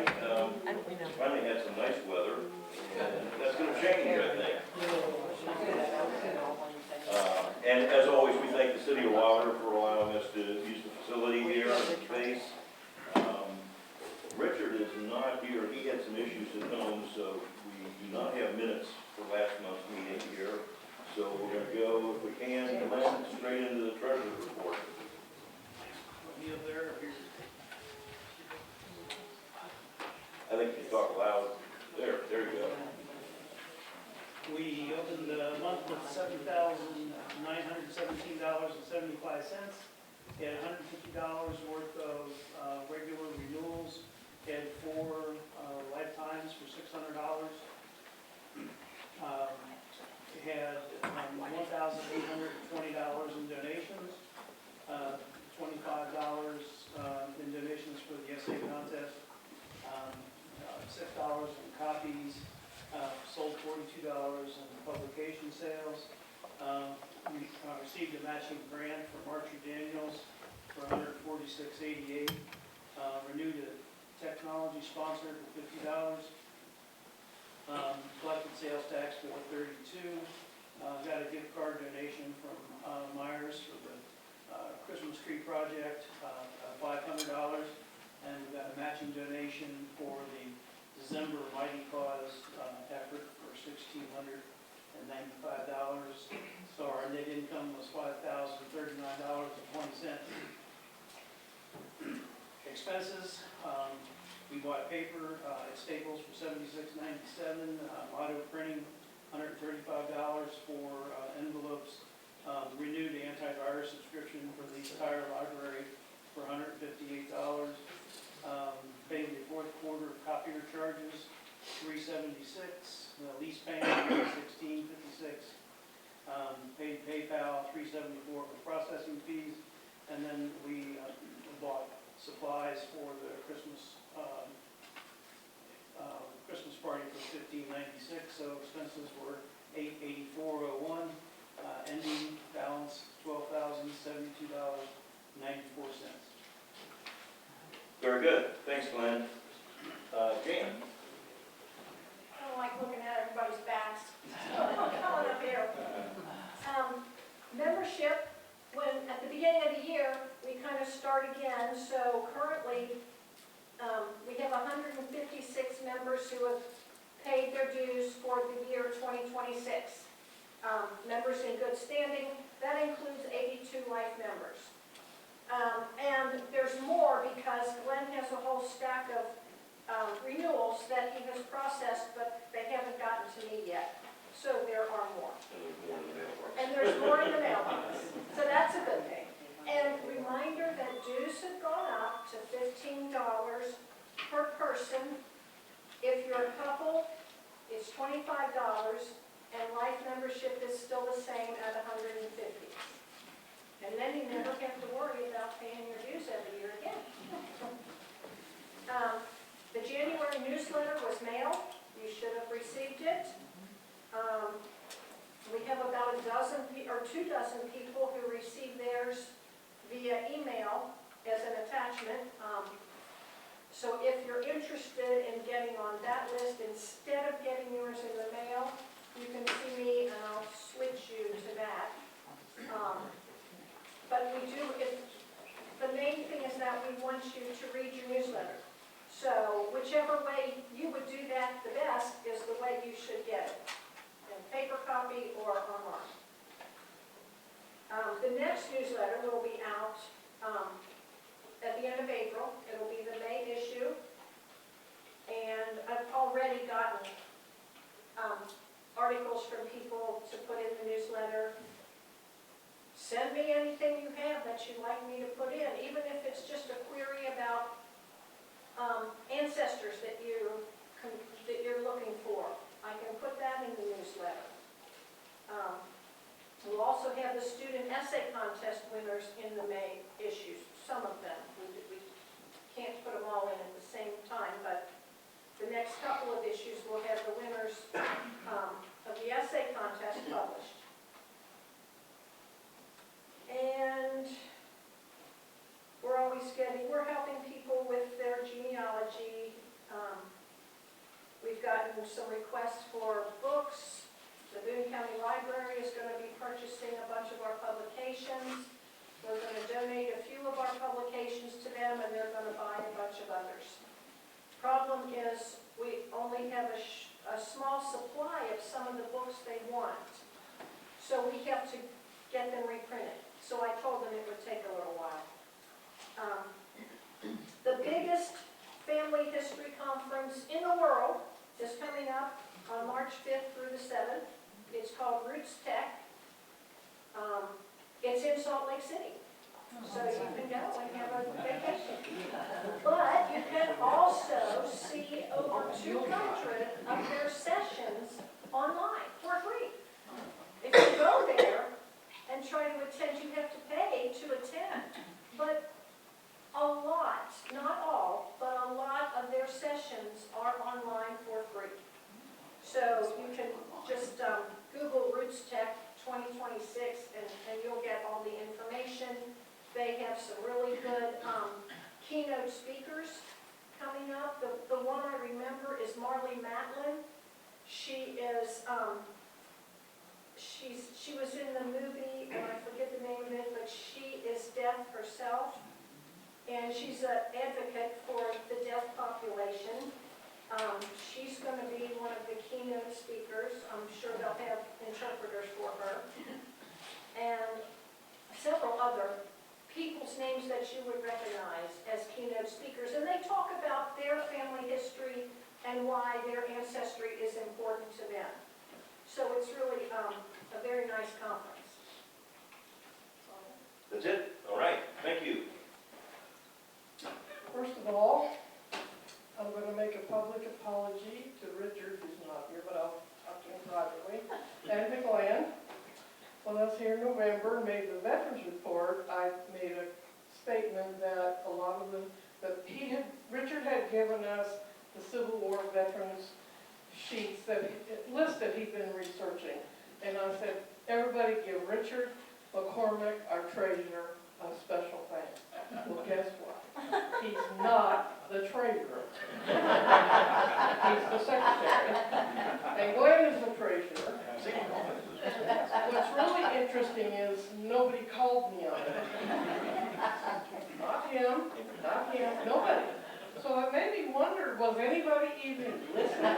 tonight. Finally had some nice weather, and that's going to change, I think. And as always, we thank the City of Wilder for allowing us to use the facility here and the space. Richard is not here. He had some issues at home, so we do not have minutes for last month's meeting here. So we're going to go, if we can, Glenn, straight into the treasurer's report. I think you talk loud. There you go. We opened the month with $7,917.75. We had $150 worth of regular renewals. We had 4 lifetimes for $600. We had $1,820 in donations, $25 in donations for the essay contest, $6 in copies, sold $42 in publication sales. We received a matching grant from Archer Daniels for $146.88. Renewed a technology sponsor for $50. Collected sales tax for $32. Got a gift card donation from Myers for the Christmas tree project, $500. And we got a matching donation for the December Mighty Cause effort for $1,695. So our net income was $5,039.20. Expenses, we bought paper at Staples for $76.97, auto printing $135 for envelopes, renewed the antivirus subscription for the entire library for $158. Paid the fourth quarter copier charges, $376. Lease payment, $16.56. Paid PayPal, $374 for processing fees, and then we bought supplies for the Christmas party for $15.96. So expenses were $884.01. Ending balance $12,072.94. Very good. Thanks, Glenn. Jan? I don't like looking at everybody's backs. Coming up here. Membership, when at the beginning of the year, we kind of start again. So currently, we have 156 members who have paid their dues for the year 2026. Members in good standing, that includes 82 life members. And there's more because Glenn has a whole stack of renewals that he has processed, but they haven't gotten to me yet. So there are more. And there's more in the mailbox. So that's a good thing. And reminder that dues have gone up to $15 per person. If you're a couple, it's $25, and life membership is still the same at $150. And then you never have to worry about paying your dues every year again. The January newsletter was mailed. You should have received it. We have about 2 dozen people who received theirs via email as an attachment. So if you're interested in getting on that list, instead of getting yours in the mail, you can see me and I'll switch you to that. But we do, the main thing is that we want you to read your newsletter. So whichever way you would do that the best is the way you should get it, in paper copy or online. The next newsletter will be out at the end of April. It'll be the May issue. And I've already gotten articles from people to put in the newsletter. Send me anything you have that you'd like me to put in, even if it's just a query about ancestors that you're looking for. I can put that in the newsletter. We'll also have the student essay contest winners in the May issues, some of them. We can't put them gotten some requests for books. The Boone County Library is going to be purchasing a bunch of our publications. We're going to donate a few of our publications to them, and they're going to buy a bunch of others. Problem is, we only have a small supply of some of the books they want. So we have to get them reprinted. So I told them it would take a little while. The biggest family history conference in the world is coming up on March 5th through the 7th. It's called Roots Tech. It's in Salt Lake City. So you can go and have a vacation. But you can also see over 200 of their sessions online for free. If you go there and try to attend, you have to pay to attend. But a lot, not all, but a lot of their sessions are online for free. So you can just Google Roots Tech 2026 and you'll get all the information. They have some really good keynote speakers coming up. The one I remember is Marlee Matlin. She is, she was in the movie, and I forget the name of it, but she is deaf herself. And she's an advocate for the deaf population. She's going to be one of the keynote speakers. I'm sure they'll have interpreters for her. And several other people's names that you would recognize as keynote speakers. And they talk about their family history and why their ancestry is important to them. So it's really a very nice conference. That's it? All right, thank you. First of all, I'm going to make a public apology to Richard, who's not here, but I'll talk to him privately, and to Glenn. When I was here in November, made the Veterans Report, I made a statement that a lot of Richard had given us the Civil War veterans sheets that listed he'd been researching. And I said, everybody give Richard McCormick, our treasurer, a special thanks. Well, guess what? He's not the treasurer. He's the secretary. And Glenn is the treasurer. What's really interesting is nobody called me on it. Not him, nobody. So I made me wonder, was anybody even listening?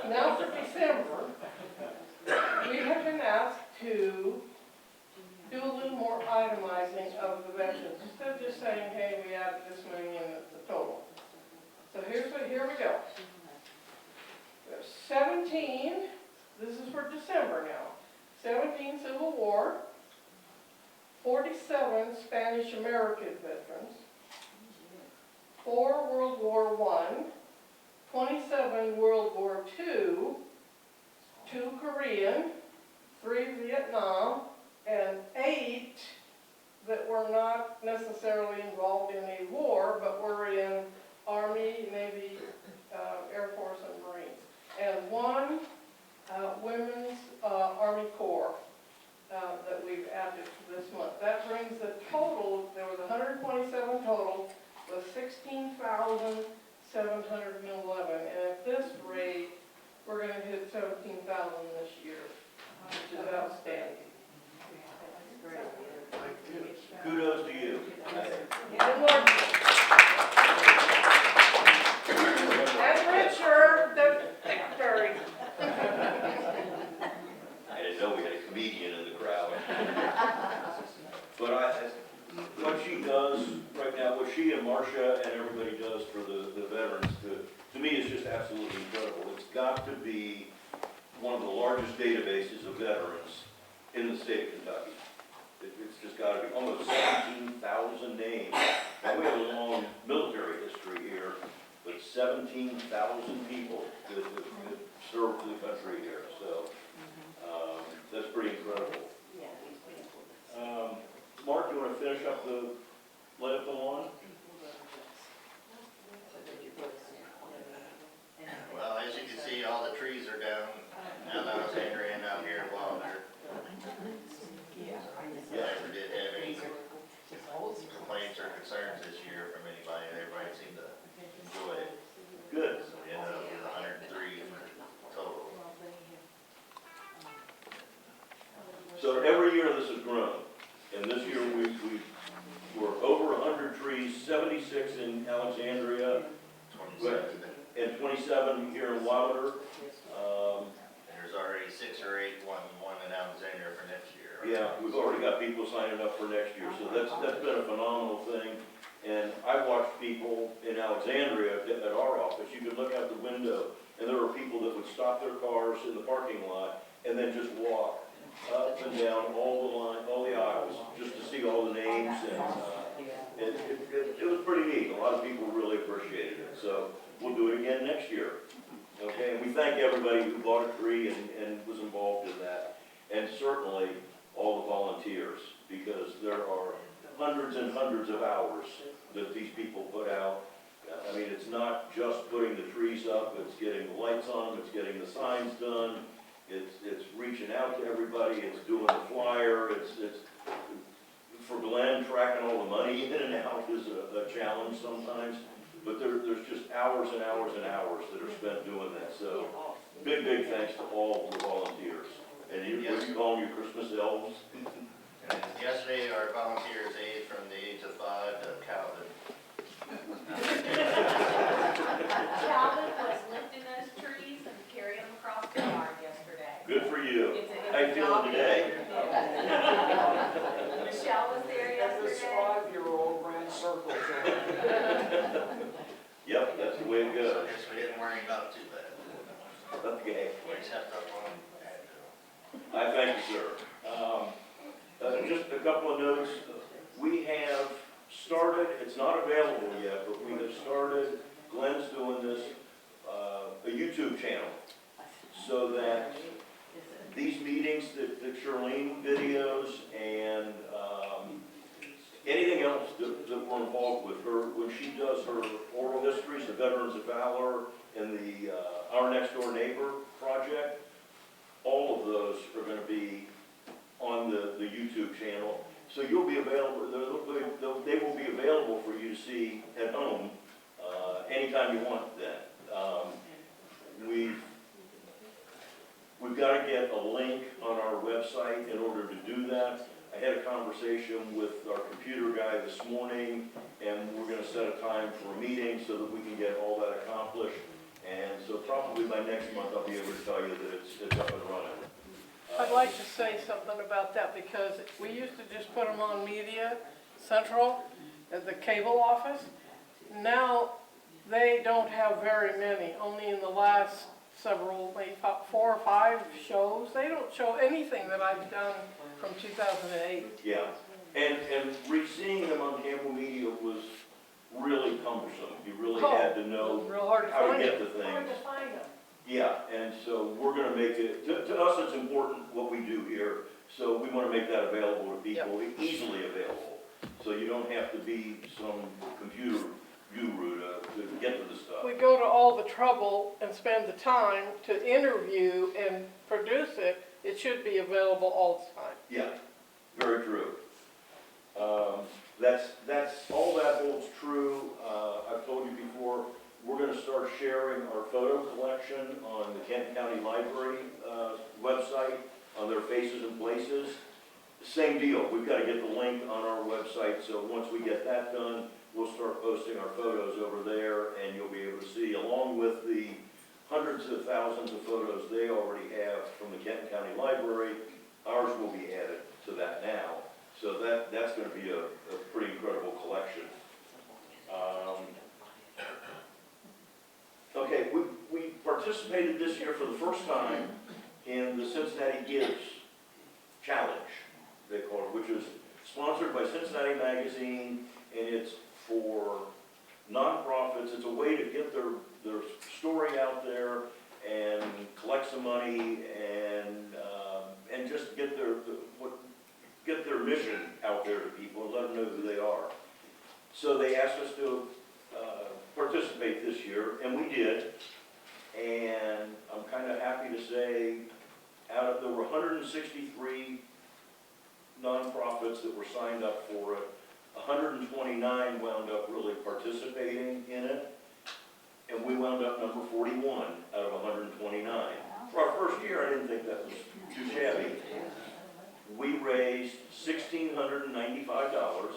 Now for December, we have been asked to do a little more itemizing of the veterans, instead of just saying, hey, we added this many in the total. So here we go. There's 17, this is for December now, 17 Civil War, 47 Spanish American veterans, 4 World War I, 27 World War II, 2 Korean, 3 Vietnam, and 8 that were not necessarily involved in a war, but were in Army, Navy, Air Force, and Marines. And 1 Women's Army Corps that we've added to this month. That brings the total, there was 127 total, was 16,711. And at this rate, we're going to hit 17,000 this year, which is outstanding. Kudos to you. Good luck. And Richard, the secretary. I didn't know we had a comedian in the crowd. But what she does right now, what she and Marcia and everybody does for the veterans, to me is just absolutely incredible. It's got to be one of the largest databases of veterans in the state of Kentucky. It's just got to be almost 17,000 names. Now, we have a long military history here, but 17,000 people that served the country here. So that's pretty incredible. Mark, you want to finish up the let it go on? Well, as you can see, all the trees are down. Now that I was hanging out here while they're So every year this has grown, and this year we're over 100 trees, 76 in Alexandria, 27. and 27 here in Wilder. And there's already 6 or 8, one in Alexandria for next year. right? Yeah, we've already got people signing up for next year, so that's been a phenomenal thing. And I watched people in Alexandria at our office, you could look out the window, and there were people that would stop their cars in the parking lot and then just walk up and down all the aisles, just to see all the names, and it was pretty neat. A lot of people really appreciated it, so we'll do it again next year. Okay, and we thank everybody who bought a tree and was involved in that, and certainly all the volunteers, because there are hundreds and hundreds of hours that these people put out. I mean, it's not just putting the trees up, it's getting the lights on, it's getting the signs done, it's reaching out to everybody, it's doing the flyer, it's for Glenn, tracking all the money in and out is a challenge sometimes, but there's just hours and hours and hours that are spent doing that, so big thanks to all the volunteers. And you call them your Christmas elves? And yesterday, our volunteers aged from the age of 5 to Calvin. Calvin was lifting those trees and carrying them across the yard yesterday. Good for you. It's How you feeling today? Michelle was there And this yesterday. 5-year-old ran circles around. Yep, that's the way it So I goes. guess we didn't worry about too bad. Okay, We stepped up on that. I thank you, sir. Just a couple of notes. We have started, it's not available yet, but we have started, Glenn's doing this, a YouTube channel, so that these meetings that Charlene videos and anything else that we're involved with her, when she does her oral histories, the Veterans of Valor and the Our Next Door Neighbor project, all of those are going to be on the YouTube channel. So you'll be available, they will be available for you to see at home anytime you want then. We've got to get a link on our website in order to do that. I had a conversation with our computer guy this morning, and we're going to set a time for a meeting so that we can get all that accomplished. And so probably by next month, I'll be able to tell you that it's up and running. I'd like to say something about that because we used to just put them on Media Central at the cable office. Now, they don't have very many, only in the last several, maybe 4 or 5 shows. They don't show anything that I've done from 2008. Yeah, and seeing them on cable media was really cumbersome. You really had to know Real hard to how to find get it. the Hard things. to find them. Yeah, and so we're gonna make it, to us, it's important what we do here, so we wanna make that available to people, easily available. So you don't have to be some computer guru to get to the stuff. We go to all the trouble and spend the time to interview and produce it. It should be available all the time. Yeah, very true. That's, all that holds true. I've told you before, we're gonna start sharing our photo collection on the Kenton County Library, website, on their Faces and Places. Same deal, we've gotta get the link on our website, so once we get that done, we'll start posting our photos over there, and you'll be able to see, along with the hundreds of thousands of photos they already have from the Kenton County Library, ours will be added to that now. So that's gonna be a pretty incredible collection. Okay, we participated this year for the first time in the Cincinnati Gives Challenge, they call it, which is sponsored by Cincinnati Magazine, and it's for nonprofits. It's a way to get their story out there and collect some money and just get their mission out there to people and let them know who they are. So they asked us to participate this year, and we did. And I'm kind of happy to say, there were 163 nonprofits that were signed up for it. 129 wound up really participating in it, and we wound up number 41 out of 129. For our first year, I didn't think that was too shabby. $1,695.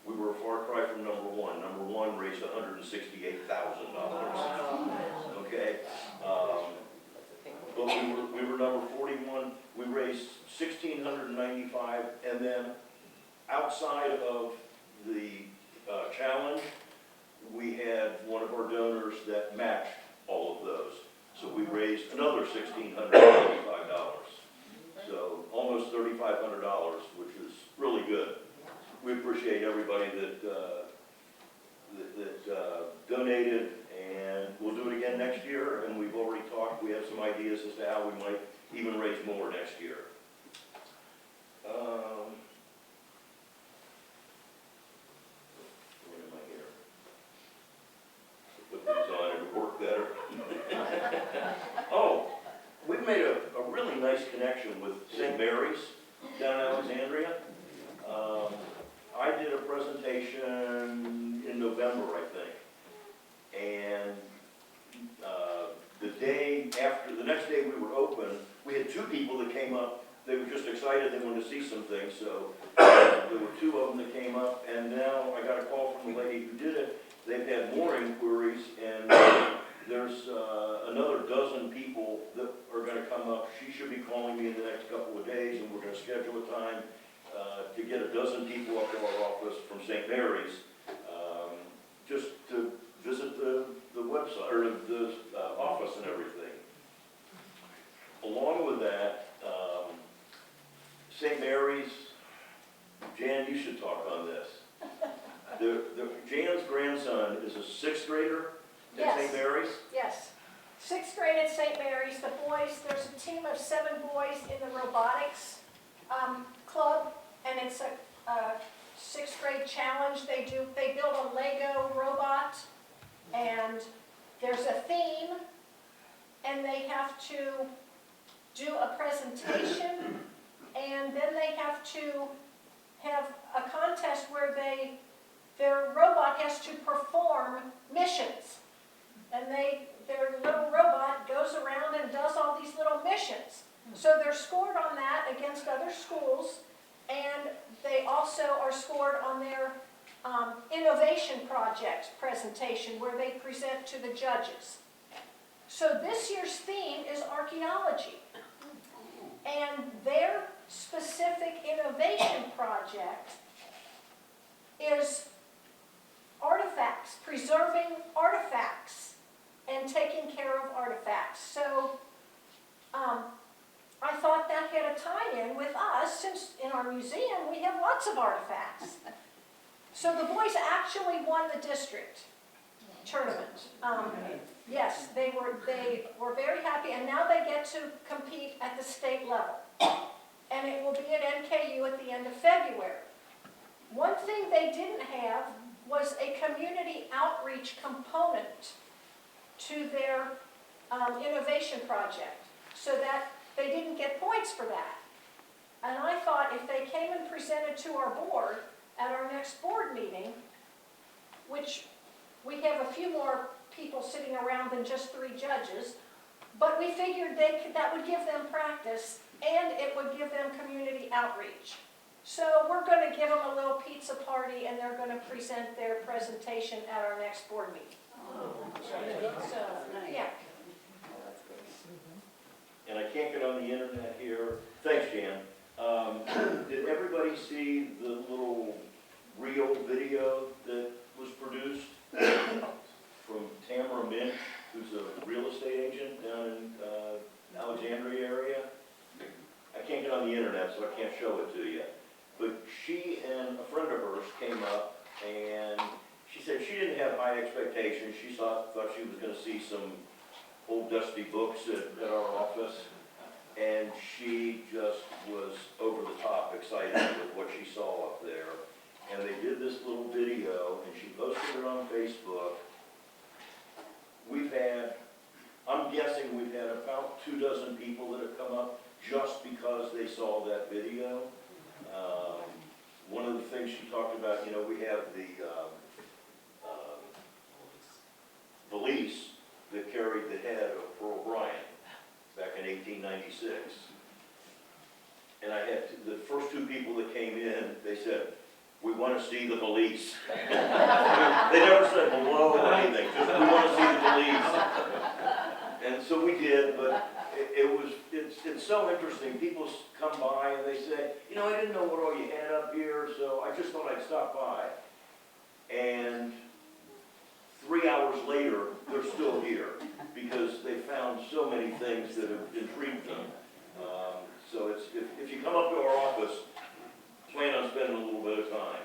We were a far cry from number one. Number one raised $168,000. Okay? But we were number 41. We raised $1,695, and then outside of the challenge, we had one of our donors that matched all of those. So we raised another $1,695. So almost $3,500, which is really good. We appreciate everybody that donated, and we'll do it again next year. And we've already talked. We have some ideas as to how we might even raise more next year. Where am I here? Put these on, it would work better. Oh, we've made a really nice connection with St. Mary's down in Alexandria. I did a presentation in November, I think. And the next day we were open, we had two people that came up. They were just excited, they wanted to see some things, so there were two of them that came up, and now I got a call from the lady who did it. They've had more inquiries, and there's another dozen people that are gonna come up. She should be calling me in the next couple of days, and we're gonna schedule a time to get a dozen people up to our office from St. Mary's, just to visit the website, or the office and everything. Along with that, St. Mary's, Jan, you should talk on this. Jan's grandson is a sixth grader at St. Yes. Mary's. Yes. Sixth grade at St. Mary's, the boys, there's a team of 7 boys in the robotics club, and it's a sixth grade challenge. They build a Lego robot, and there's a theme, and they have to do a presentation, and then they have to have a contest where their robot has to perform missions. And their little robot goes around and does all these little missions. So they're scored on that against other schools, and they also are scored on their innovation project presentation where they present to the judges. So this year's theme is archaeology. And their specific innovation project is artifacts, preserving artifacts and taking care of artifacts. So I thought that had a tie-in with us, since in our museum we have lots of artifacts. So the boys actually won the district tournament. Yes, they were very happy, and now they get to compete at the state level. And it will be at NKU at the end of February. One thing they didn't have was a community outreach component to their innovation project, so that they didn't get points for that. And I thought if they came and presented to our board at our next board meeting, which we have a few more people sitting around than just 3 judges, but we figured that would give them practice, and it would give them community outreach. So we're going to give them a little pizza party, and they're going to present their presentation at our next board meeting. So, yeah. And I can't get on the internet here. Thanks, Jan. Did everybody see the little reel video that was produced from Tamara Minch, who's a real estate agent down in Alexandria area? I can't get on the internet, so I can't show it to you. But she and a friend of hers came up, and she said she didn't have high expectations. She thought she was going to see some old dusty books at our office, and she just was over the top excited with what she saw up there. And they did this little video, and she posted it on Facebook. I'm guessing we've had about 24 people that have come up just because they saw that video. One of the things she talked about, we have the police that carried the head of Pearl Bryant back in 1896. and I had, the first two people that came in, they said, "We want to see the police." They never said hello or anything, just, "We want to see the police." And so we did, but it's so interesting. People come by and they say, "You know, I didn't know what all you had up here, so I just thought I'd stop by." And 3 hours later, they're still here because they found so many things that have intrigued them. So it's, if you come up to our office, plan on spending a little bit of time.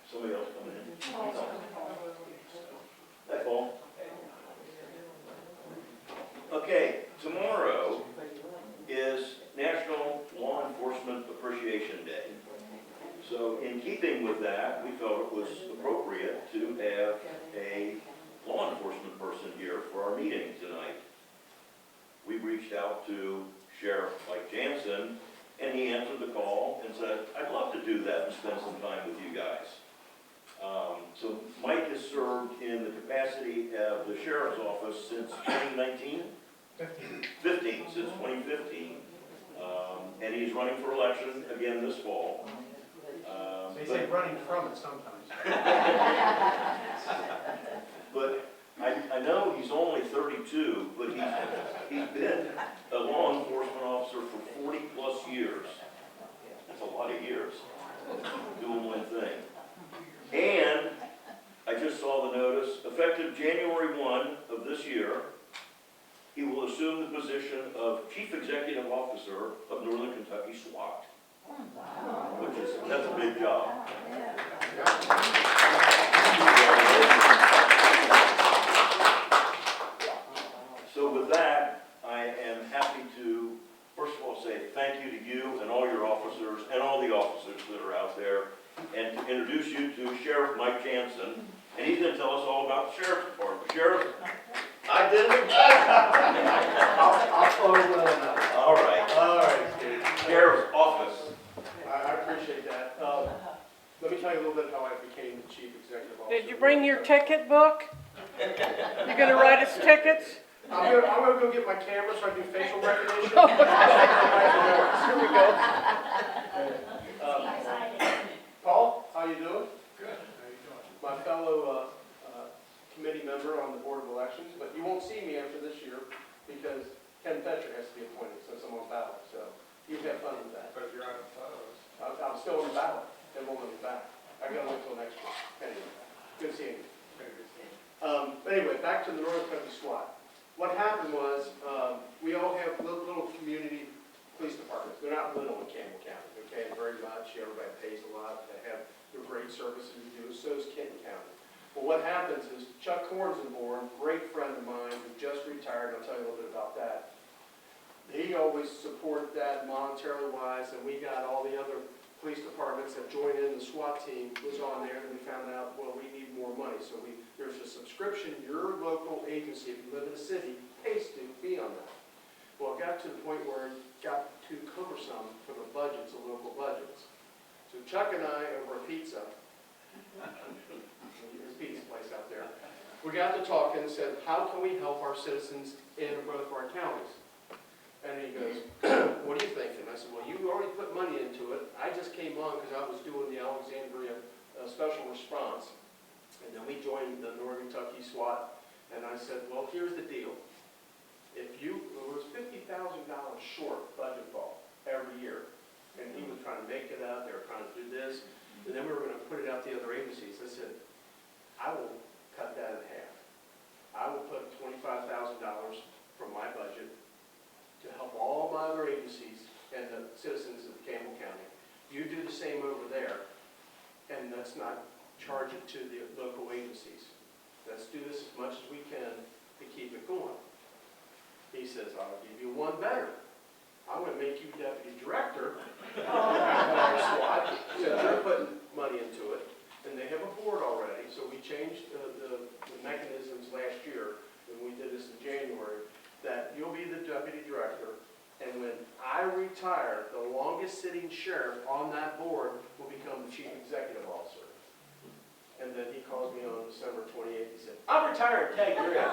Somebody else coming in? Hi, Paul. Okay, tomorrow is National Law Enforcement Appreciation Day. So in keeping with that, we felt it was appropriate to have a law enforcement person here for our meeting tonight. We reached out to Sheriff Mike Jansen, and he answered the call and said, "I'd love to do that and spend some time with you guys." So Mike has served in the capacity of the sheriff's office since 2019? 15, since 2015. And he's running for election again this fall. They say running from it sometimes. But I know he's only 32, but he's been a law enforcement officer for 40-plus years. That's a lot of years doing one thing. And I just saw the notice, effective January 1 of this year, he will assume the position of Chief Executive Officer of Northern Kentucky SWAT. That's a big job. So with that, I am happy to, first of all, say thank you to you and all your officers and all the officers that are out there, and to introduce you to Sheriff Mike Jansen, and he's going to tell us all about the Sheriff's Department. Sheriff? I did it again. I'll close with that. All right, Steve. Sheriff's Office. I appreciate that. Let me tell you a little bit how I became the chief executive officer. Did you bring your ticket book? You're gonna write us tickets? I'm gonna go get my camera so I can do facial recognition. Here we go. Paul, how you doing? Good. How you doing? My fellow committee member on the Board of Elections, but you won't see me after this year because Ken Fetcher has to be appointed since I'm on ballot, so you can have fun with that. But if you're on the photos. I'm still on the ballot, they won't let me back. I gotta wait till next year. Anyway, good seeing you. Anyway, back to the Northern Kentucky SWAT. What happened was, we all have little community police departments. They're not little in Campbell County. They're paying very much. Everybody pays a lot. They have the great services to do. So is Kenton County. Well, what happens is Chuck Hornsonborn, great friend of mine who just retired, and I'll tell you a little bit about that. He always supported that monetarily wise, and we got all the other police departments that joined in. The SWAT team was on there, and we found out, well, we need more money. So there's a subscription your local agency, if you live in a city, pays to be on that. Well, it got to the point where it got too cumbersome for the budgets, the local budgets. So Chuck and I, over a pizza, his pizza place out there, we got to talking and said, how can we help our citizens in both of our counties? And he goes, what are you thinking? I said, well, you already put money into it. I just came on because I was doing the Alexandria Special Response. And then we joined the Northern Kentucky SWAT. And I said, well, here's the deal. It was $50,000 short budget ball every year. And he was trying to make it up. They were trying to do this. And then we were going to put it out to the other agencies. I said, I will cut that in half. I will put $25,000 from my budget to help all my other agencies and the citizens of Campbell County. You do the same over there, and let's not charge it to the local agencies. Let's do this as much as we can to keep it going. He says, I'll give you one better. I'm going to make you deputy director of our SWAT, since you're putting money into it, and they have a board already, so we changed the mechanisms last year, when we did this in January, that you'll be the deputy director, and when I retire, the longest sitting sheriff on that board will become the chief executive officer. And then he calls me on December 28th, he said, I'm retired, Ted, you're in.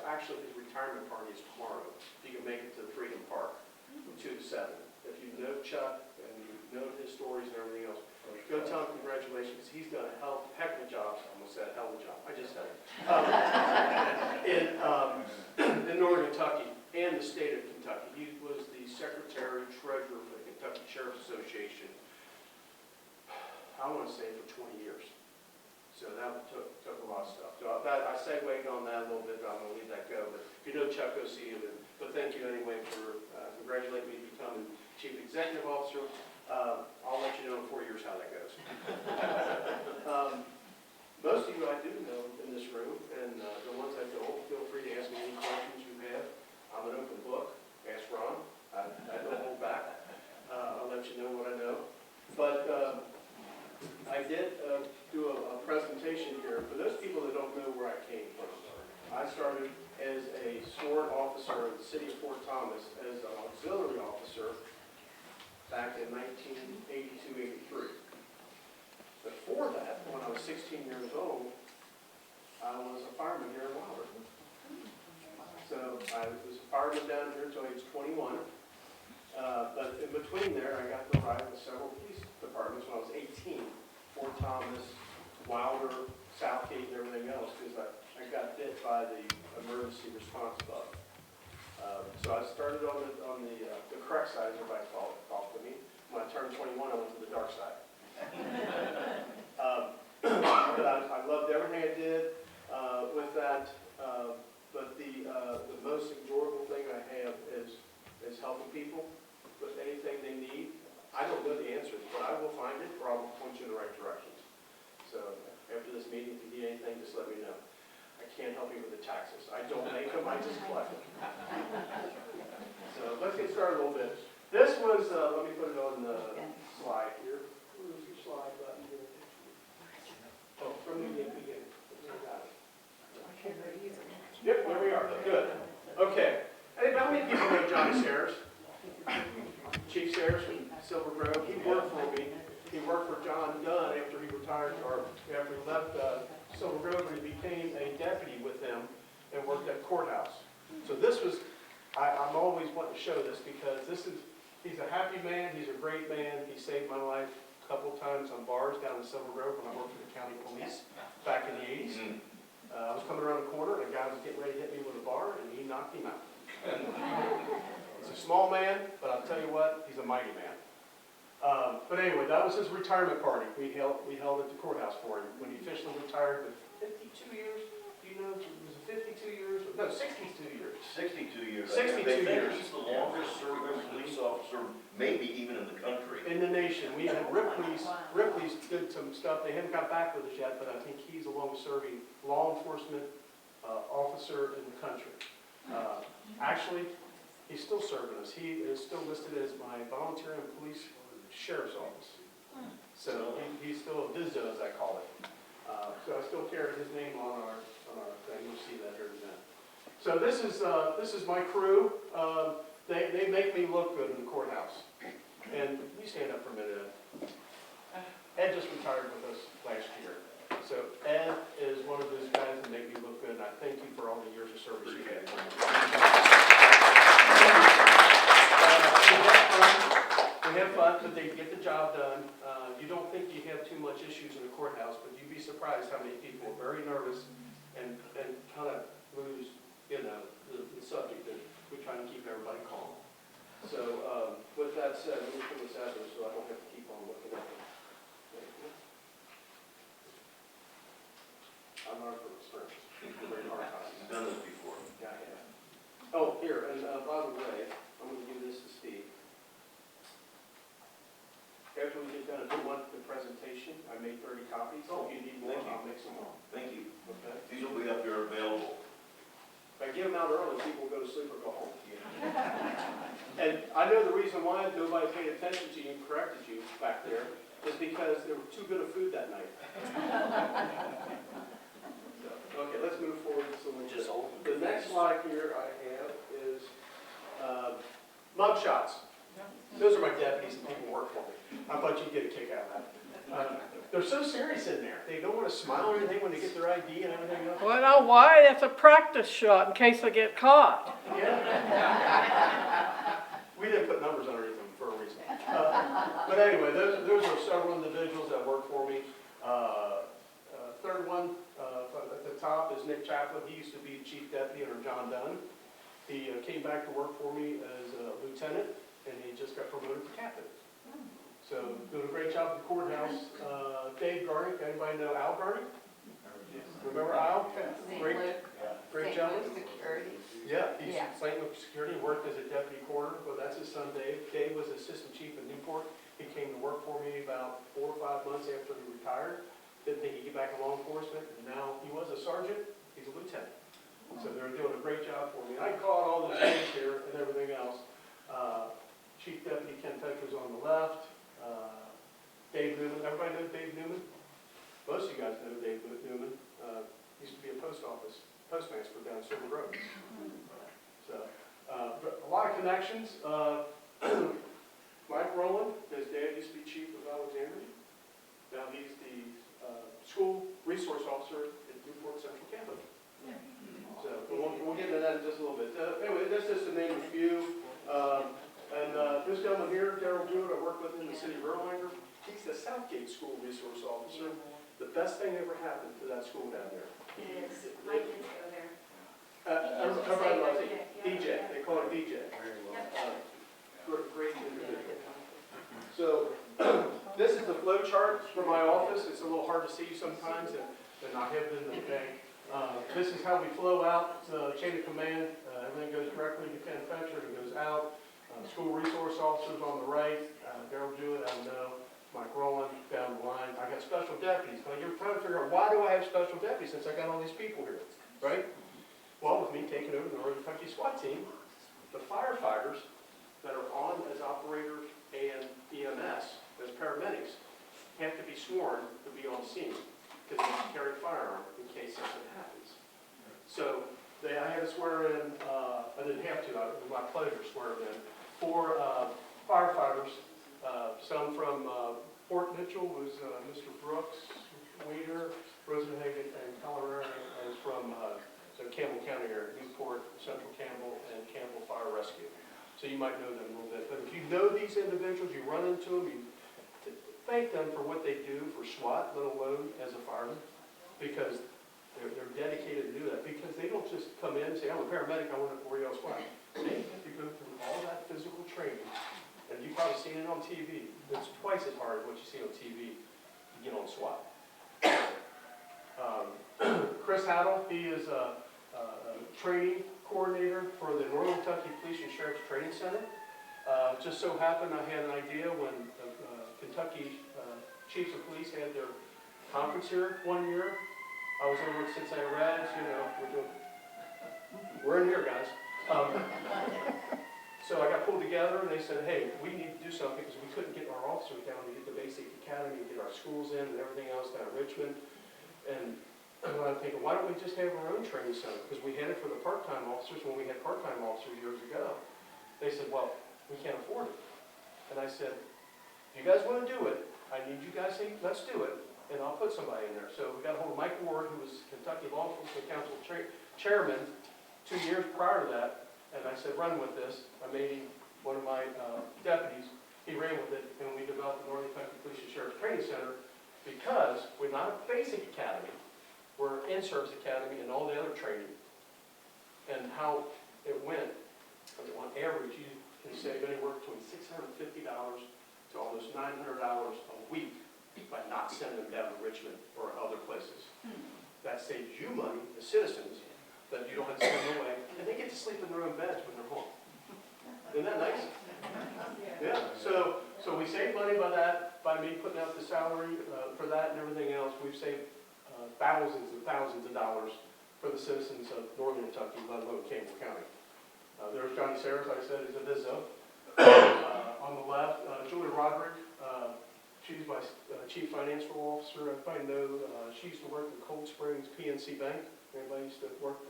actually, his retirement party is tomorrow. If you can make it to the Freedom Park, from 2 to 7. If you know Chuck and you know his stories and everything else, go tell him congratulations, because he's done a heck of a job. I almost said a hell of a job, I just said it. In Northern Kentucky and the state of Kentucky. He was the secretary treasurer for the Kentucky Sheriff's Association, I want to say for 20 years. So that took a lot of stuff. So I segued on that a little bit, but I'm going to leave that go. But if you know Chuck, go see him. But thank you anyway for congratulating me to become Chief Executive Officer. I'll let you know in 4 years how that goes. Most of you I do know in this room, and the ones I don't, feel free to ask me any questions you have. I'm an open book. Ask Ron. I don't hold back. I'll let you know what I know. But I did do a presentation here. For those people that don't know where I came from, I started as a sworn officer in the city of Fort Thomas as an auxiliary officer back in 1982-83. Before that, when I was 16 years old, I was a fireman here in Wilder. So I was a fireman down here until I was 21. But in between there, I got to ride with several police departments when I was 18. Fort Thomas, Wilder, Southgate, and everything else, because I got bit by the emergency response bug. So I started on the correct side, as everybody called to me. When I turned 21, I went to the dark side. But I loved everything I did with that. But the most enjoyable thing I have is helping people with anything they need. I don't know the answers, but I will find it, or I will point you in the right directions. So after this meeting, if you need anything, just let me know. I can't help you with the taxes. I don't make them, I just collect them. So let's get started a little bit. This was, let me put it on the slide here. Where's your slide button here? Oh, from the beginning. Got it. Yep, there we are. Good. Okay. Hey, how many people know John Sayers? Chief Sayers from Silver Grove. He worked for me. He worked for John Gunn after he retired, or after he left Silver Grove, and he became a deputy with them and worked at courthouse. So this was, I'm always wanting to show this because he's a happy man. He's a great man. He saved my life a couple of times on bars down in Silver Grove when I worked for the county police back in the 80s. I was coming around the corner, and a guy was getting ready to hit me with a bar, and he knocked him out. He's a small man, but I'll tell you what, he's a mighty man. But anyway, that was his retirement party. We held at the courthouse for him when he officially retired with 52 years. Do you know, was it 52 years? No, 62 years. 62 years. 62 They think years. he's the longest serving police officer, maybe even in the country. In the nation. We had Ripley's did some stuff. They haven't got back with us yet, but I think he's the longest serving law enforcement officer in the country. Actually, he's still serving us. He is still listed as my volunteer in police sheriff's office. So he's still a VIZO, as I call it. So I still carry his name on our thing. You'll see that here in a minute. So this is my crew. They make me look good in the courthouse. And you stand up for a minute. Ed just retired with us last year. So Ed is one of those guys that make me look good, and I thank you for all the years of service you had. We have fun, but they get the job done. You don't think you have too much issues in the courthouse, but you'd be surprised how many people are very nervous and kind of lose, the subject. And we try to keep everybody calm. So with that said, let me put this out there so I don't have to keep on looking at it. I'm not for experience. Very hard time. He's done this before. Yeah, I have. Oh, here, and by the way, I'm going to give this to Steve. After we get done, if you want the presentation, I made 30 copies. Oh, if you need more, thank you. I'll make some more. Thank you. Okay? These will be up there available. If I give them out early, people will go to sleep or go home. And I know the reason why nobody paid attention to you and corrected you back there is because there was too good of food that night. Okay, let's move forward. So the next slide here I have is mug shots. Those are my deputies and people who work for me. I thought you'd get a kick out of that. They're so serious in there. They don't want to smile or anything when they get their ID and everything else. Well, now why? That's a practice shot in case they get caught. Yeah. We didn't put numbers underneath them for a reason. But anyway, those are several individuals that work for me. Third one at the top is Nick Chaplin. He used to be chief deputy under John Dunn. He came back to work for me as a lieutenant, and he just got promoted to captain. So doing a great job at the courthouse. Dave Garnick, anybody know Al Garnick? Remember Al? Great gentleman. Yeah, he's St. Luke Security, worked as a deputy coroner, but that's his son Dave. Dave was assistant chief in Newport. He came to work for me about 4 or 5 months after he retired. Didn't think he'd get back in law enforcement, and now he was a sergeant, he's a lieutenant. So they're doing a great job for me. I caught all those names here and everything else. Chief Deputy Ken Petra's on the left. Dave Newman, everybody know Dave Newman? Most of you guys know Dave Newman. Used to be a postmaster down Silver Road. So, but a lot of connections. Mike Rowland, his dad used to be chief of Alexandria. Now he's the school resource officer at Newport Central Campus. So we'll get into that in just a little bit. Anyway, that's just to name a few. This gentleman here, Darryl Jewett, I work with in the city of Erlanger. He's the Southgate School resource officer. The best thing ever happened to that school down there. Yes, my kids go there. Everybody loves it. DJ, they call it DJ. Great individual. So this is the flow chart for my office. It's a little hard to see sometimes, and I have it in the bank. This is how we flow out, chain of command. Everything goes directly to Ken Fetcher, it goes out. School resource officers on the right, Darryl Jewett, I know, Mike Rowland down the line. I got special deputies. But you're trying to figure out, why do I have special deputies since I got all these people here, right? Well, with me taking over the Northern Kentucky SWAT team, the firefighters that are on as operators and EMS, as paramedics, have to be sworn to be on scene because they have to carry a firearm in case something happens. So I had to swear in, I didn't have to, it was my pleasure to swear them in, 4 firefighters, some from Fort Mitchell was Mr. Brooks, Weeder, Rosenhagen, and Colorado, and from the Campbell County area, Newport, Central Campbell, and Campbell Fire Rescue. So you might know them a little bit. But if you know these individuals, you run into them, you thank them for what they do for SWAT, let alone as a fireman, because they're dedicated to do that. Because they don't just come in and say, I'm a paramedic, I want to 4 SWAT. They have to go through all that physical training, and you've probably seen it on TV. It's twice as hard as what you see on TV to get on SWAT. Chris Haddle, he is a training coordinator for the Northern Kentucky Police and Sheriff's Training Center. Just so happened I had an idea when the Kentucky Chiefs of Police had their conference here one year. I was over at Cincinnati Reds, we're in here, guys. So I got pulled together and they said, hey, we need to do something because we couldn't get our officers down to get the basic academy, get our schools in and everything else down in Richmond. And I'm thinking, why don't we just have our own training center? Because we had it for the part-time officers when we had part-time officers years ago. They said, well, we can't afford it. And I said, if you guys want to do it, I need you guys to say, let's do it. And I'll put somebody in there. So we got a hold of Mike Ward, who was Kentucky Law Enforcement Council chairman 2 years prior to that. And I said, run with this. I made him one of my deputies. He ran with it, and we developed the Northern Kentucky Police and Sheriff's Training Center because we're not a basic academy. We're an in-service academy and all the other training. And how it went, on average, you can save anywhere between $650 to almost $900 a week by not sending them down to Richmond or other places. That saves you money, the citizens, that you don't have to send them away, and they get to sleep in their own beds when they're home. Isn't that nice? Yeah, so we save money by that, by me putting out the salary for that and everything else. We've saved thousands and thousands of dollars for the citizens of Northern Kentucky, let alone Campbell County. There's Johnny Sayers, like I said, is a Vizzo. On the left, Julie Roderick, she's my chief financial officer. I probably know, she used to work at Cold Springs PNC Bank. Everybody used to work,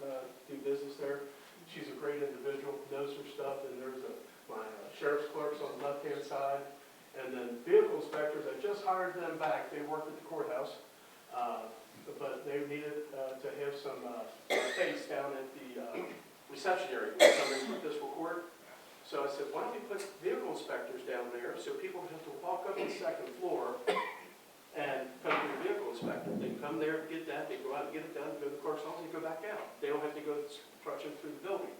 do business there. She's a great individual, knows her stuff, and there's my sheriff's clerks on the left-hand side. And then vehicle inspectors, I just hired them back, they worked at the courthouse, but they needed to have some space down at the reception area, covering the fiscal court. So I said, why don't we put vehicle inspectors down there so people don't have to walk up the second floor and come to the vehicle inspector. They can come there, get that, they go out and get it done, go to the clerk's office, and go back out. They don't have to go trudging through the building.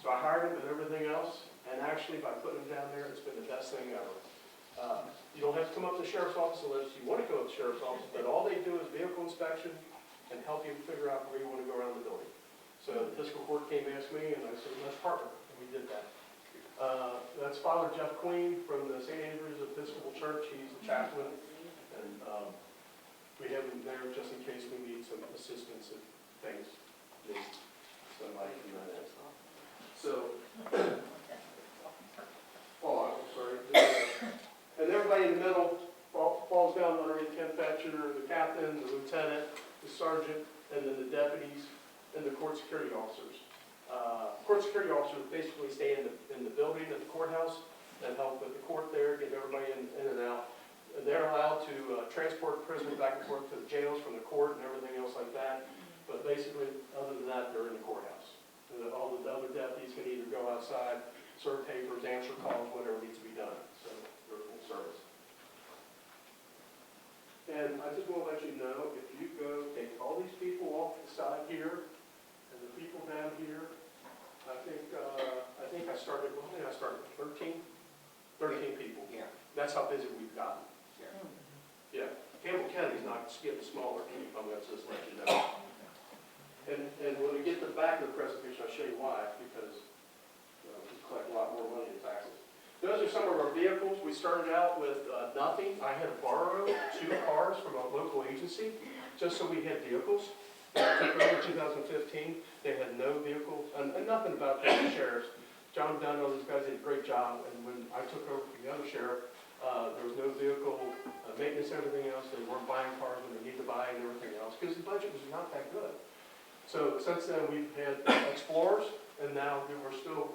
So I hired them with everything else, and actually by putting them down there, it's been the best thing ever. You don't have to come up to the sheriff's office unless you want to go to the sheriff's office, but all they do is vehicle inspection and help you figure out where you want to go around the building. So the fiscal court came and asked me, and I said, let's partner, and we did that. That's Father Jeff Queen from the St. Andrews Episcopal Church. He's the chaplain, and we have him there just in case we need some assistance if things need somebody from that end. So, oh, I'm sorry. And everybody in the middle falls down underneath Ken Fetcher, the captain, the lieutenant, the sergeant, and then the deputies, and the court security officers. Court security officers basically stay in the building at the courthouse and help with the court there, get everybody in and out. And they're allowed to transport prisoners back and forth to the jails from the court and everything else like that. But basically, other than that, they're in the courthouse. And all the other deputies can either go outside, serve papers, answer calls, whatever needs to be done. So they're full service. And I just want to let you know, if you go take all these people off the side here and the people down here, I think I started, well, I started 13 people. Yeah. That's how busy we've gotten. Yeah. Campbell County's not getting smaller, I'm going to just let you know. And when we get to the back of the presentation, I'll show you why, because we collect a lot more money in taxes. Those are some of our vehicles. We started out with nothing. I had to borrow 2 cars from a local agency just so we had vehicles. Took over 2015. They had no vehicle, and nothing about the sheriffs. John Dunn, all these guys did a great job, and when I took over from the other sheriff, there was no vehicle maintenance, everything else. They weren't buying cars when they needed to buy and everything else, because the budget was not that good. So since then, we've had Explorers, and now we're still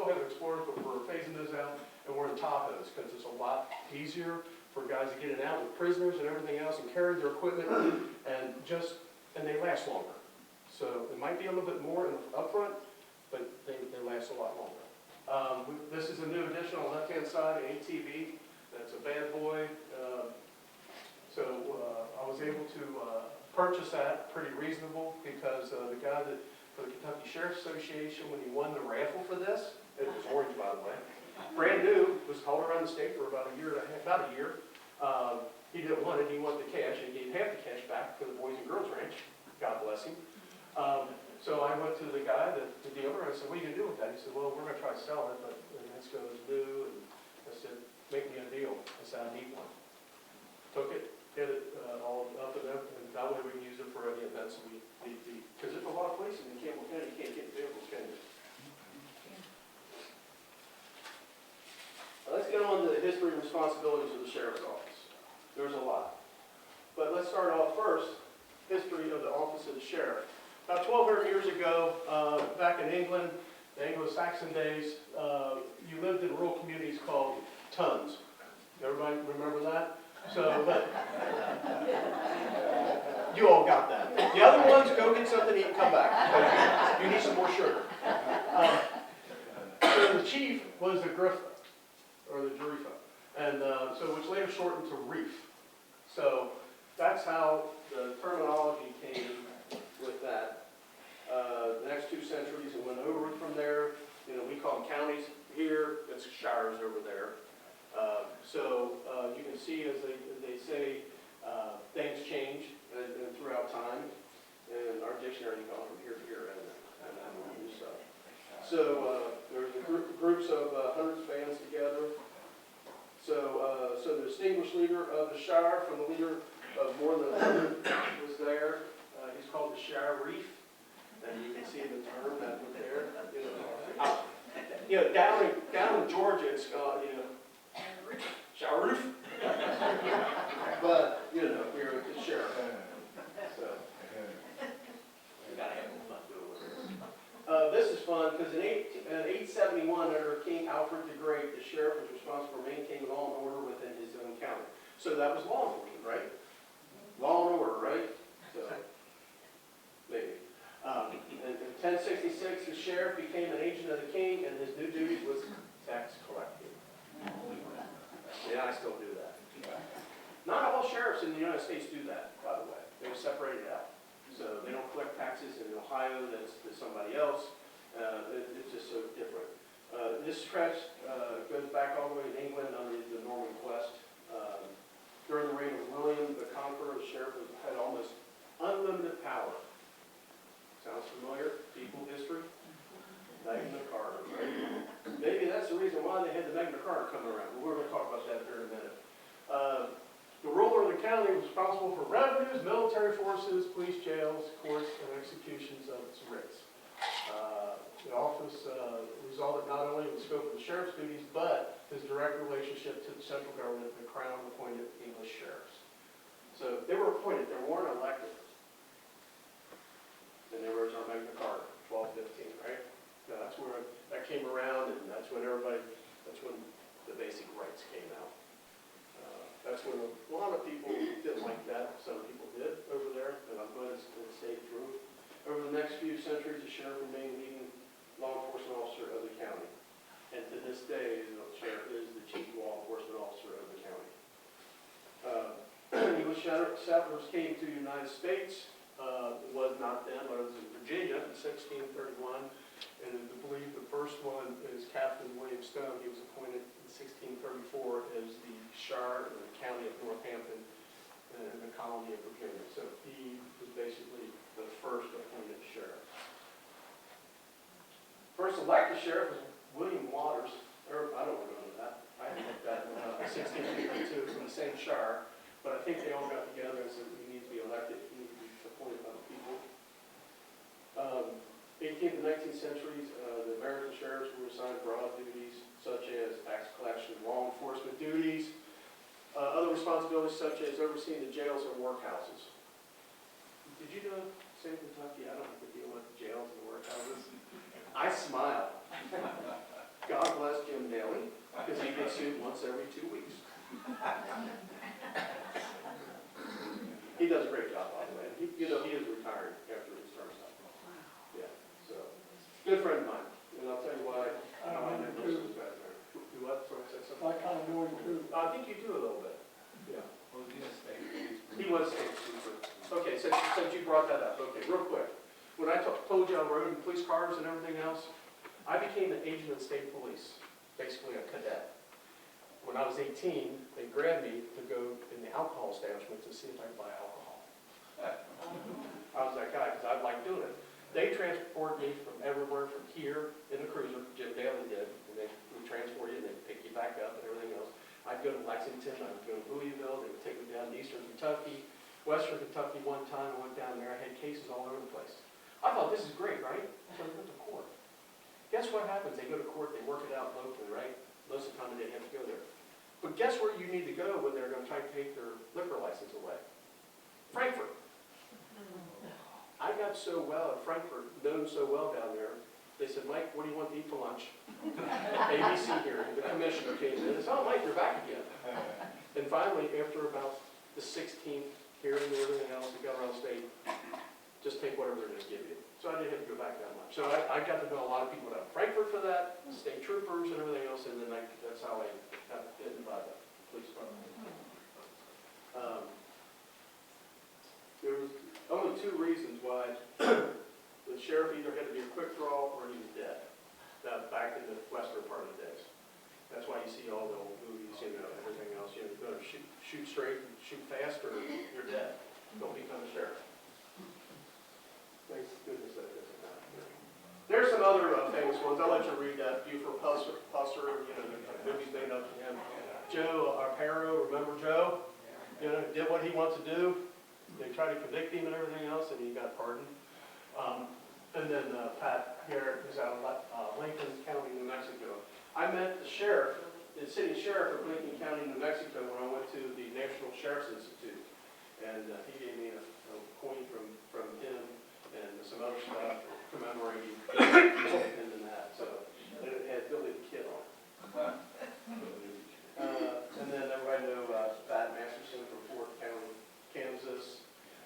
having Explorers, but we're phasing those out, and we're in Tahoes, because it's a lot easier for guys to get in and out with prisoners and everything else, and carry their equipment, and they last longer. So it might be a little bit more in the upfront, but they last a lot longer. This is a new addition on the left-hand side, an ATV. That's a bad boy. So I was able to purchase that pretty reasonable because the guy for the Kentucky Sheriff's Association, when he won the raffle for this, it was orange, by the way, brand new, was hauled around the state for about a year. He didn't want it, he wanted the cash, and he gave half the cash back for the Boys and Girls Ranch. God bless him. So I went to the guy, the dealer, and I said, what are you going to do with that? He said, well, we're going to try to sell it, but this goes new. And I said, make me a deal. I said, I need one. Took it, hit it all up and up, and that way we can use it for any events we need. Because there's a lot of places in Campbell County you can't get vehicles, can you? Let's get on to the history and responsibilities of the Sheriff's Office. There's a lot. But let's start off first, history of the Office of the Sheriff. About 1,200 years ago, back in England, the Anglo-Saxon days, you lived in rural communities called towns. Everybody remember that? So, you all got that. The other ones, go get something to eat and come back. You need some more sugar. So the chief was the griffa, or the jarifa, and so which later shortened to reef. So that's how the terminology came with that. The next 2 centuries and went over from there. You know, we call them counties here, it's shires over there. You can see as they say, things change throughout time. And our dictionary gone from here to here and new stuff. So there's groups of hundreds of bands together. So the distinguished leader of the shire from the leader of more than 100 was there. He's called the shire reef. And you can see the term that was there. Down in Georgia, it's shire roof. But we're the sheriff. So we gotta have a little fun doing it. This is fund, because in 871, under King Alfred the Great, the sheriff was responsible for maintaining law and order within his own county. So that was law enforcement, right? Law and order, right? So, maybe. In 1066, the sheriff became an agent of the king, and his new duty was tax collecting. Yeah, I still do that. Not all sheriffs in the United States do that, by the way. They're separated out. So they don't collect taxes in Ohio, that's somebody else. It's just so different. This stretch goes back all the way to England under the Norman Quest. During the reign of William the Conqueror, the sheriff had almost unlimited power. Sounds familiar? People history? Magna Carta, right? Maybe that's the reason why they had the Magna Carta coming around. But we're going to talk about that here in a minute. The ruler of the county was responsible for revenues, military forces, police jails, courts, and executions of its writs. The office resulted not only in the scope of the sheriff's duties, but his direct relationship to the central government, the crown appointed English sheriffs. So they were appointed, they weren't elected. And there was our Magna Carta, 1215, right? That's where that came around, and that's when the basic rights came out. That's when a lot of people didn't like that. Some people did over there, and I'm glad it stayed true. Over the next few centuries, the sheriff remained leading law enforcement officer of the county. And to this day, the sheriff is the chief law enforcement officer of the county. English settlers came to the United States. It was not them, but it was in Virginia in 1631. And I believe the first one is Captain William Stone. He was appointed in 1634 as the shire of the county of Northampton and the colony of Virginia. So he was basically the first appointed sheriff. First elected sheriff was William Waters. I don't remember that. I had that in 1652 from the same shire. But I think they all got together and said, we need to be elected. We need to be appointed by the people. 18th and 19th centuries, the American sheriffs were assigned broad duties such as tax collection, law enforcement duties, other responsibilities such as overseeing the jails and workhouses. Did you know, say Kentucky, I don't have to deal with jails and workhouses? I smile. God bless Jim Daly, because he gets sued once every 2 weeks. He does a great job, by the way. He is retired after his term's up. Yeah, so, good friend of mine, and I'll tell you why. I don't know too. Do what? Sorry, say something. I kind of know him too. I think you do a little bit. Yeah. He was state trooper. Okay, since you brought that up, okay, real quick. When I told you I rode in police cars and everything else, I became an agent of the state police, basically a cadet. When I was 18, they grabbed me to go in the alcohol establishment to see if I could buy alcohol. I was that guy because I liked doing it. They transport me from everywhere from here in the cruiser, Jim Daly did, and they would transport you and they'd pick you back up and everything else. I'd go to Lexington, I'd go to Louisville, they would take me down to eastern Kentucky, western Kentucky one time. I went down there, I had cases all over the place. I thought, this is great, right? So I went to court. Guess what happens? They go to court, they work it out locally, right? Most of the time they didn't have to go there. But guess where you need to go when they're going to try to take their liquor license away? Frankfurt. I got so well at Frankfurt, known so well down there, they said, Mike, what do you want to eat for lunch? ABC hearing, the commissioner came in and said, oh, Mike, you're back again. And finally, after about the 16th hearing and everything else, the governor of the state, just take whatever they're going to give you. So I didn't have to go back that much. So I got to know a lot of people down in Frankfurt for that, state troopers and everything else, and then that's how I got bitten by the police department. There was only two reasons why the sheriff either had to be a quick draw or he was dead. Back in the western part of the days. That's why you see all the old movies, everything else. You better shoot straight and shoot fast or you're dead. Don't become a sheriff. Thank goodness that doesn't happen. There's some other famous ones. I'll let you read that. Buford Pusser, the movies made up to him. Joe Arpaio, remember Joe? Did what he wanted to do. They tried to convict him and everything else, and he got pardoned. And then Pat Garrett was out of Lincoln County, New Mexico. I met the sheriff, the city sheriff of Lincoln County, New Mexico, when I went to the National Sheriff's Institute. And he gave me a coin from him and some other stuff. commemorating and then that, so it had Billy the Kid on it. And then everybody know Pat Masterson from Fort County, Kansas.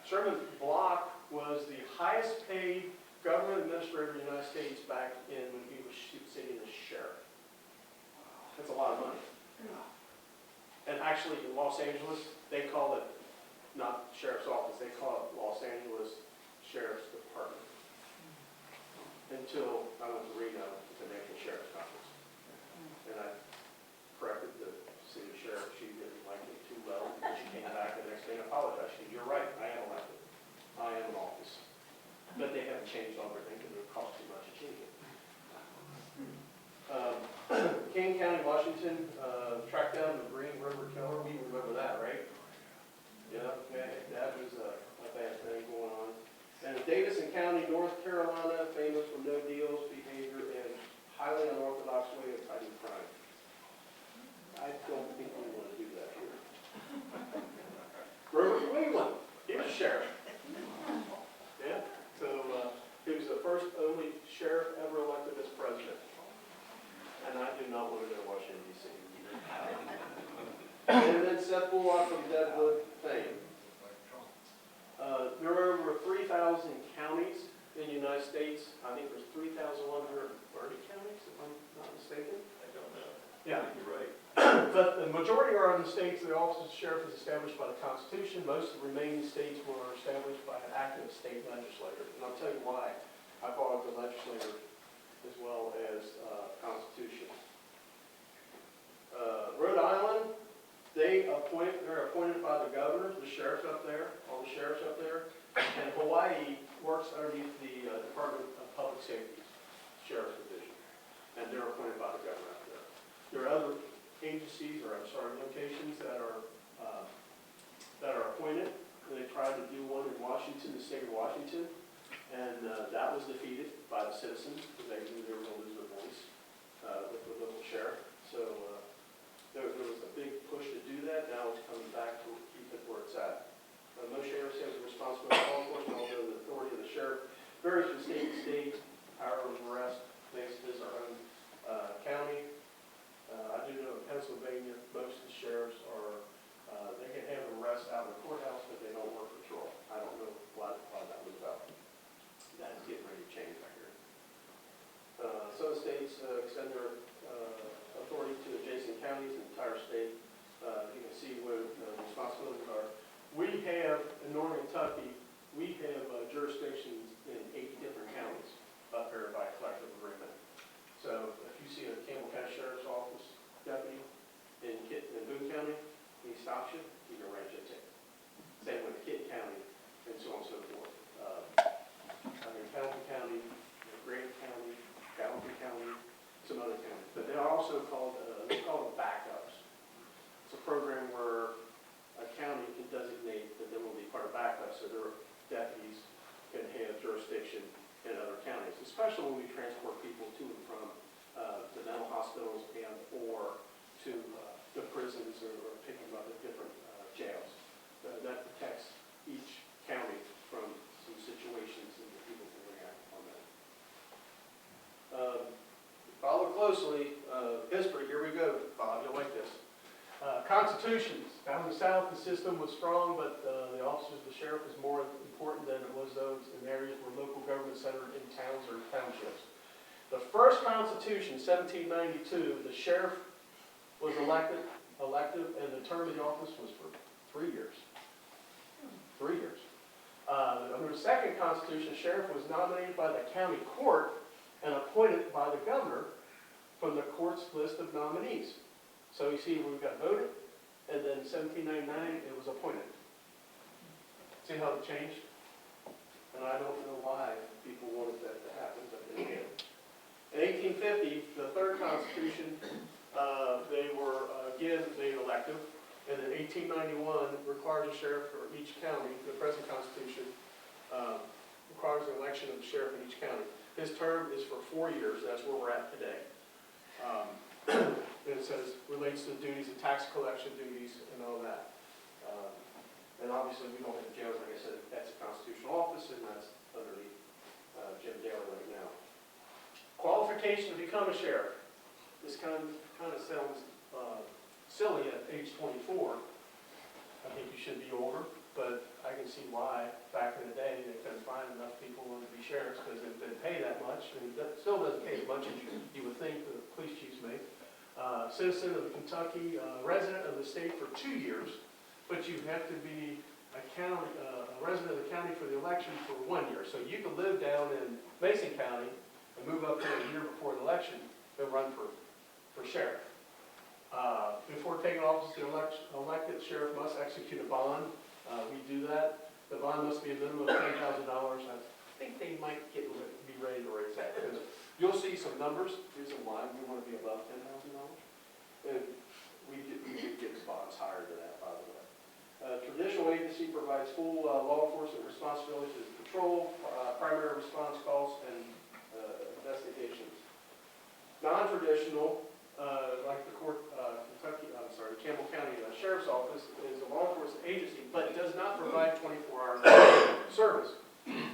Sherman Block was the highest paid government administrator in the United States back in when he was sitting as sheriff. That's a lot of money. And actually in Los Angeles, they call it not sheriff's office, they call it Los Angeles Sheriff's Department. Until I went to Reno at the National Sheriff's Conference. And I corrected the city sheriff, she didn't like me too well, and she came back the next day and apologized. She said, "You're right, I am elected. I am in office." But they haven't changed everything because it would cost too much to change it. King County, Washington, tracked down the Green River Killer. We remember that, right? Yeah, okay, that was a bad thing going on. And Davison County, North Carolina, famous for no deals behavior and highly unorthodox way of fighting crime. I don't think we want to do that here. Grover Cleveland, he was sheriff. Yeah, so he was the first only sheriff ever elected as president. And I do not want to go to Washington, D.C. And then Seth Bullock from Deadwood fame. There are over 3,000 counties in the United States. I think there's 3,130 counties, if I'm not mistaken. I don't know. Yeah. You're right. But the majority are in the states, the office of the sheriff is established by the Constitution. Most of the remaining states were established by an active state legislator. And I'll tell you why. I followed the legislature as well as Constitution. Rhode Island, they're appointed by the governor, the sheriffs up there, all the sheriffs up there. And Hawaii works underneath the Department of Public Safety, Sheriff's Division. And they're appointed by the governor up there. There are other agencies, locations that are appointed. And they tried to do one in Washington, the state of Washington. And that was defeated by the citizens because they knew they were going to lose their voice with the local sheriff. So there was a big push to do that. Now it's coming back to keep it where it's at. Most sheriffs have the responsibility for law enforcement, although the authority of the sheriff varies from state to state. Power of arrest makes this our own county. I do know in Pennsylvania, most of the sheriffs are, they can have arrests out of the courthouse, but they don't work patrol. I don't know why that was about. That's getting ready to change, I hear. Some states extend their authority to adjacent counties in the entire state. You can see where the responsibilities are. We have, in Northern Kentucky, we have jurisdictions in 8 different counties up here by collective agreement. So if you see a Campbell County Sheriff's Office deputy in Boone County, he stops you, you can write you a ticket. Same with Kent County, and so on and so forth. Hamilton County, Grant County, Gallatin County, some other counties. But they're also called, they call them backups. It's a program where a county can designate that they will be part of backup, so their deputies can have jurisdiction in other counties, especially when we transport people to and from the mental hospitals and or to the prisons or pick them up at different jails. That protects each county from some situations and the people can react on that. Follow closely, history, here we go, Bob, you'll like this. Constitutions, down in the South the system was strong, but the officers of the sheriff was more important than it was those in areas where local government centered in towns or townships. The first Constitution, 1792, the sheriff was elected, and the term of the office was for 3 years. 3 years. Under the second Constitution, the sheriff was nominated by the county court and appointed by the governor from the court's list of nominees. So you see, we got voted, and then in 1799, it was appointed. See how it changed? And I don't know why people wanted that to happen, but it did. In 1850, the third Constitution, they were again made elective, and in 1891 requires a sheriff for each county. The present Constitution requires the election of the sheriff in each county. His term is for 4 years. That's where we're at today. And it says relates to duties of tax collection duties and all that. And obviously we don't have jails, like I said, that's a constitutional office, and that's underneath Jim Daly right now. Qualification to become a sheriff. This kind of sounds silly at age 24. I think you should be older, but I can see why back in the day they couldn't find enough people to be sheriffs because it didn't pay that much, and that still doesn't pay as much as you would think the police chiefs make. Citizen of Kentucky, resident of the state for 2 years, but you have to be a resident of the county for the election for 1 year. So you can live down in Mason County and move up there a year before the election and run for sheriff. Before taking office, the elected sheriff must execute a bond. We do that. The bond must be a minimum of $10,000. I think they might be ready to raise that, because you'll see some numbers. Reason why we want to be above $10,000. And we get bonds higher than that, by the way. Traditional agency provides full law enforcement responsibilities to patrol, primary response calls, and investigations. Non-traditional, like the Campbell County Sheriff's Office is a law enforcement agency, but does not provide 24-hour service.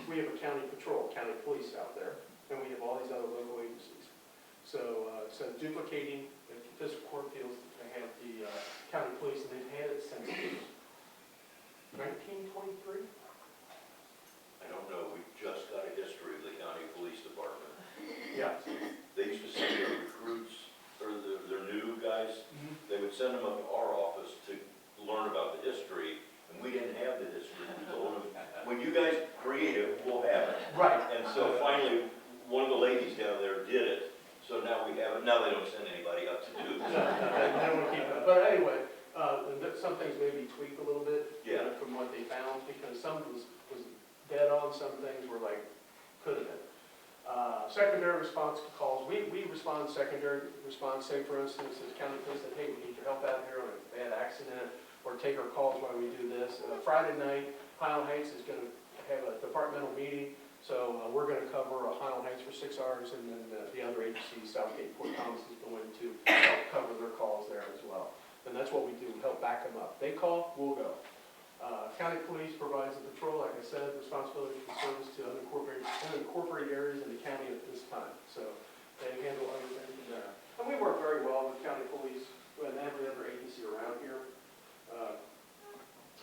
We have a county patrol, county police out there, and we have all these other local agencies. So duplicating the fiscal court feels that they have the county police, and they've had it since 1923. I don't know, we just got a history of the county police department. Yeah. They used to send their recruits, or their new guys, they would send them up to our office to learn about the history, and we didn't have the history. We told them, when you guys create it, we'll have it. Right. And so finally, one of the ladies down there did it, so now we have it. Now they don't send anybody up to do No, it. they don't want to keep it. But anyway, some things maybe tweaked a little bit from what they found, because some was dead on, some things were like, could have been. Secondary response calls, we respond secondary response, say for instance, as county police said, hey, we need your help out here on a bad accident, or take our calls while we do this. Friday night, Highland Heights is going to have a departmental meeting, so we're going to cover Highland Heights for 6 hours, and then the other agencies, Southgate, Port Thomas is going to help cover their calls there as well. And that's what we do, help back them up. They call, we'll go. County police provides the patrol, like I said, responsibility for service to unincorporated areas in the county at this time. So they handle everything from there. And we work very well with county police and every other agency around here.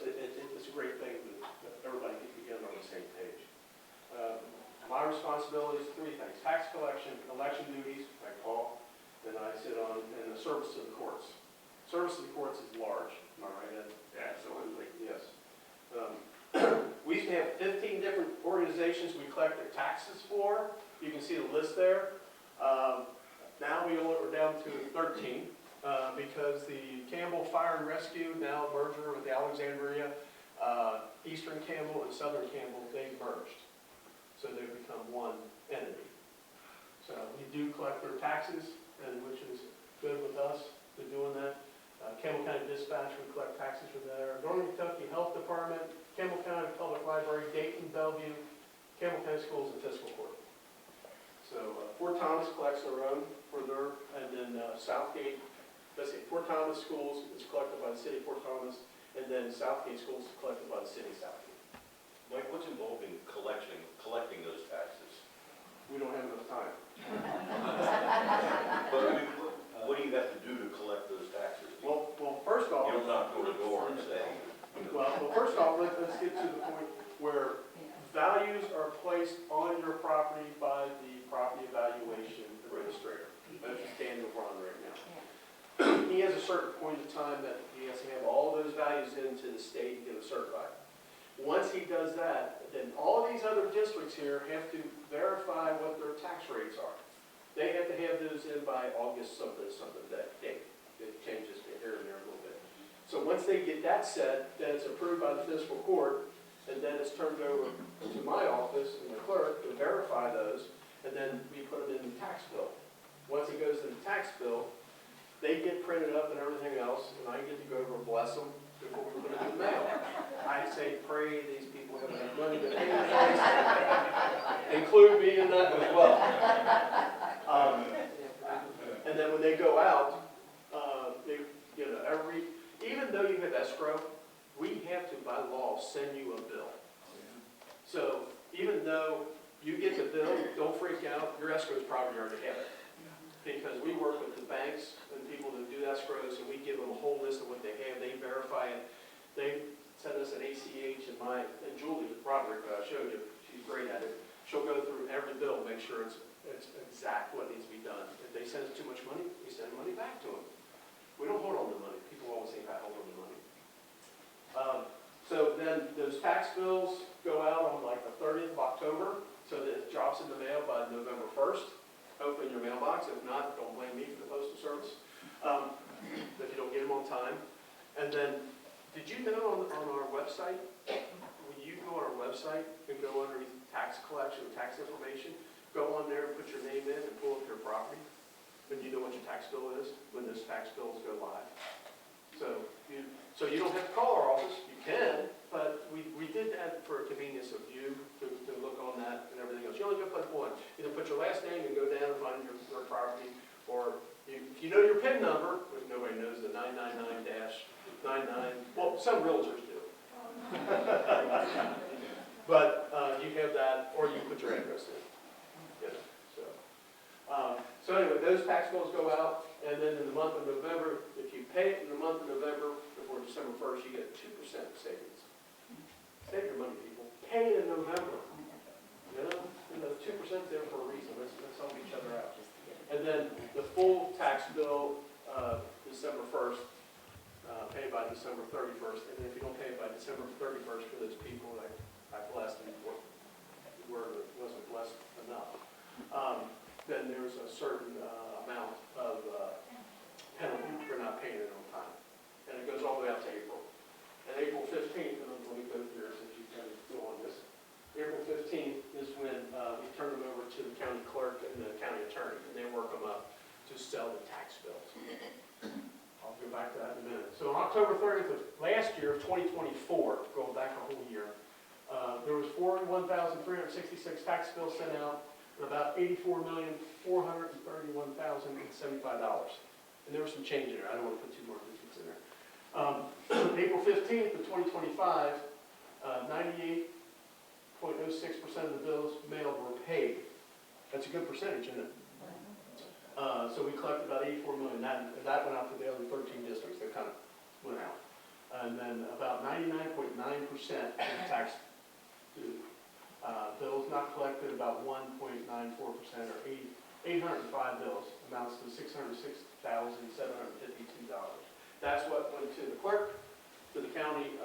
It's a great thing that everybody get together on the same page. My responsibility is 3 things: tax collection, election duties, I call, and I sit on, and the service to the courts. Service to the courts is large, am I right, Ed? Absolutely. Yes. We used to have 15 different organizations we collect their taxes for. You can see the list there. Now we're down to 13 because the Campbell Fire and Rescue, now merger with the Alexandria, Eastern Campbell and Southern Campbell, they've merged. So they've become one entity. So we do collect their taxes, and which is good with us for doing that. Campbell County Dispatch, we collect taxes from there. Northern Kentucky Health Department, Campbell County Public Library, Dayton, Bellevue, Campbell County Schools, and Fiscal Court. So Fort Thomas collects their own for their, and then Southgate, let's see, Fort Thomas Schools is collected by the city of Fort Thomas, and then Southgate Schools is collected by the city of Southgate. Mike, what's involved in collecting those taxes? We don't have enough time. But I mean, what do you have to do to collect those taxes? Well, first off, You don't knock door to door and say, well, first off, let's get to the point where values are placed on your property by the property evaluation administrator. That's Daniel Braun right now. He has a certain point in time that he has to have all those values into the state and get them certified. Once he does that, then all these other districts here have to verify what their tax rates are. They have to have those in by August something that date. It changes here and there a little bit. So once they get that set, then it's approved by the fiscal court, and then it's turned over to my office and the clerk to verify those, and then we put them in the tax bill. Once it goes in the tax bill, they get printed up and everything else, and I get to go over and bless them before we put it in the mail. I say, pray these people have enough money to pay the tax. Include me in that as well. And then when they go out, even though you have escrow, we have to, by law, send you a bill. So even though you get the bill, don't freak out, your escrow's probably already have it. Because we work with the banks and people that do escrows, and we give them a whole list of what they have, they verify it. They send us an ACH, and Julie Roderick, I showed you, she's great at it. She'll go through every bill, make sure it's exact what needs to be done. If they send us too much money, we send money back to them. We don't hold on to money. People always think I hold on to money. So then those tax bills go out on like the 30th of October, so that it drops in the mail by November 1st. Open your mailbox. If not, don't blame me for the postal service. If you don't get them on time. And then, did you know on our website, when you go on our website and go underneath tax collection, tax information, go on there and put your name in and pull up your property, and you know what your tax bill is when those tax bills go live. So you don't have to call our office. You can, but we did that for convenience of you to look on that and everything else. You only got to put one. Either put your last name and go down and find your property, or if you know your PIN number, which nobody knows the 999-99. Well, some realtors do. But you have that, or you put your address in. So anyway, those tax bills go out, and then in the month of November, if you pay it in the month of November before December 1st, you get 2% savings. Save your money, people. Pay it in November. You know, 2% there for a reason. Let's help each other out. And then the full tax bill, December 1st, pay by December 31st. And if you don't pay it by December 31st for those people that I blessed and wasn't blessed enough, then there's a certain amount of penalty for not paying it on time. And it goes all the way out to April. And April 15th, and let me go through since you kind of go on this. April 15th is when we turn them over to the county clerk and the county attorney, and they work them up to sell the tax bills. I'll go back to that in a minute. So on October 30th of last year, 2024, going back a whole year, there was 41,366 tax bills sent out, and about $84,431,075. And there was some change in there. I don't want to put two more digits in there. April 15th of 2025, 98.06% of the bills mailed were paid. That's a good percentage, isn't it? So we collected about 84 million. That went out to the other 13 districts that kind of went out. And then about 99.9% of tax due. Bills not collected, about 1.94%, or 805 bills, amounts to $606,752. That's what went to the clerk, to the county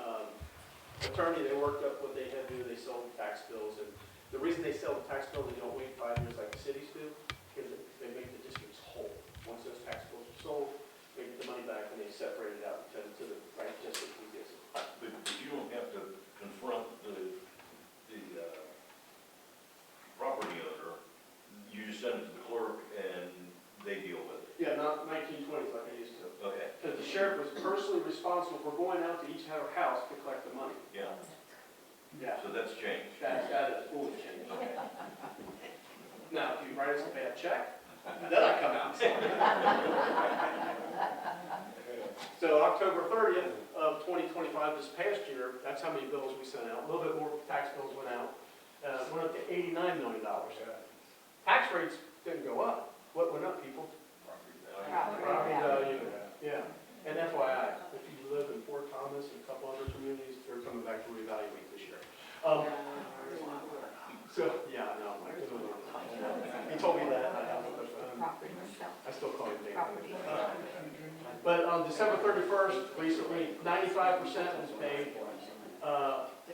attorney. They worked up what they had to do. They sold the tax bills, and the reason they sell the tax bills, they don't wait 5 years like the cities do, because they make the districts whole. Once those tax bills are sold, they get the money back, and they separate it out and send it to the right district who gets it. But you don't have to confront the property owner. You just send it to the clerk and they deal with it. Yeah, not 1920s like I used to. Okay. Because the sheriff was personally responsible for going out to each house to collect the money. Yeah. Yeah. So that's changed. That is fully changed. Okay. Now, if you write us a bad check, then I come out and say. So October 30th of 2025, this past year, that's how many bills we sent out. A little bit more tax bills went out. Went up to $89 million. Tax rates didn't go up. What went up, people? Property value. Yeah. And FYI, if you live in Fort Thomas and a couple other communities, they're coming back to reevaluate this year. So, yeah, I know. He told me that. I still call him Dave. But on December 31st, recently, 95% was paid.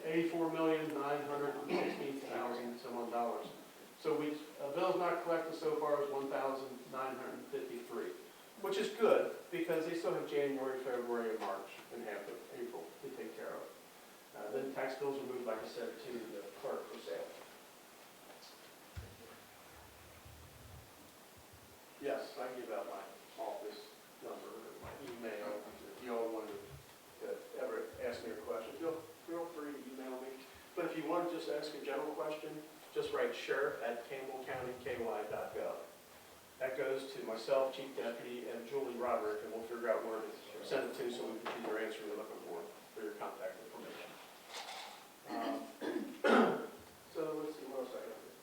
$84,916,000 some odd dollars. So bills not collected so far is 1,953, which is good because they still have January, February, and March, and half of April to take care of. Then tax bills are moved, like I said, to the clerk for sale. Yes, I give out my office number, my email, if you all want to ever ask me a question, feel free to email me. But if you want to just ask a general question, just write sheriff@campbellcountyky.gov. That goes to myself, Chief Deputy, and Julie Roderick, and we'll figure out where to send it to so we can get your answer you're looking for your contact information. So let's see what else I got here.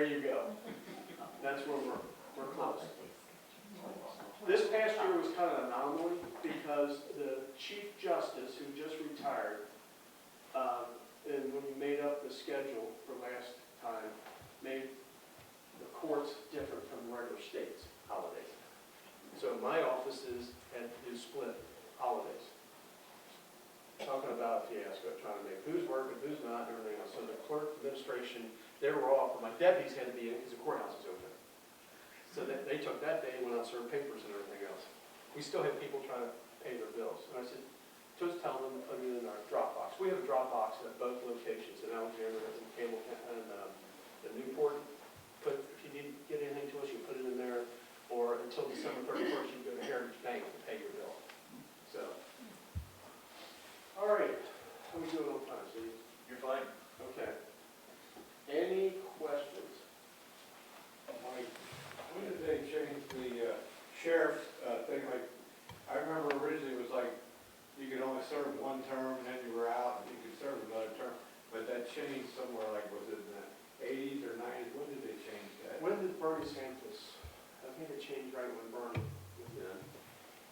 There you go. That's where we're close. This past year was kind of an anomaly because the Chief Justice, who just retired, and when you made up the schedule for last time, made the courts different from the regular states' holidays. So my offices had to split holidays. Talking about a fiasco, trying to make who's working, who's not, and everything else. So the clerk administration, they were off, but my deputies had to be in because the courthouse is open. So they took that day and went out and served papers and everything else. We still had people trying to pay their bills. And I said, just tell them, put it in our Dropbox. We have a Dropbox at both locations, in Alexandria and Campbell, and in Newport. If you need to get anything to us, you put it in there, or until December 31st, you go to Heritage Bank to pay your bill. So, all right, how we doing on time, Steve? You're fine. Okay. Any questions? Mike, when did they change the sheriff's thing? Like, I remember originally it was like, you could only serve one term and then you were out, and you could serve another term. But that changed somewhere, like, was it in the 80s or 90s? When did they change that? When did Bernie Santos, I think it changed right when Bernie was in,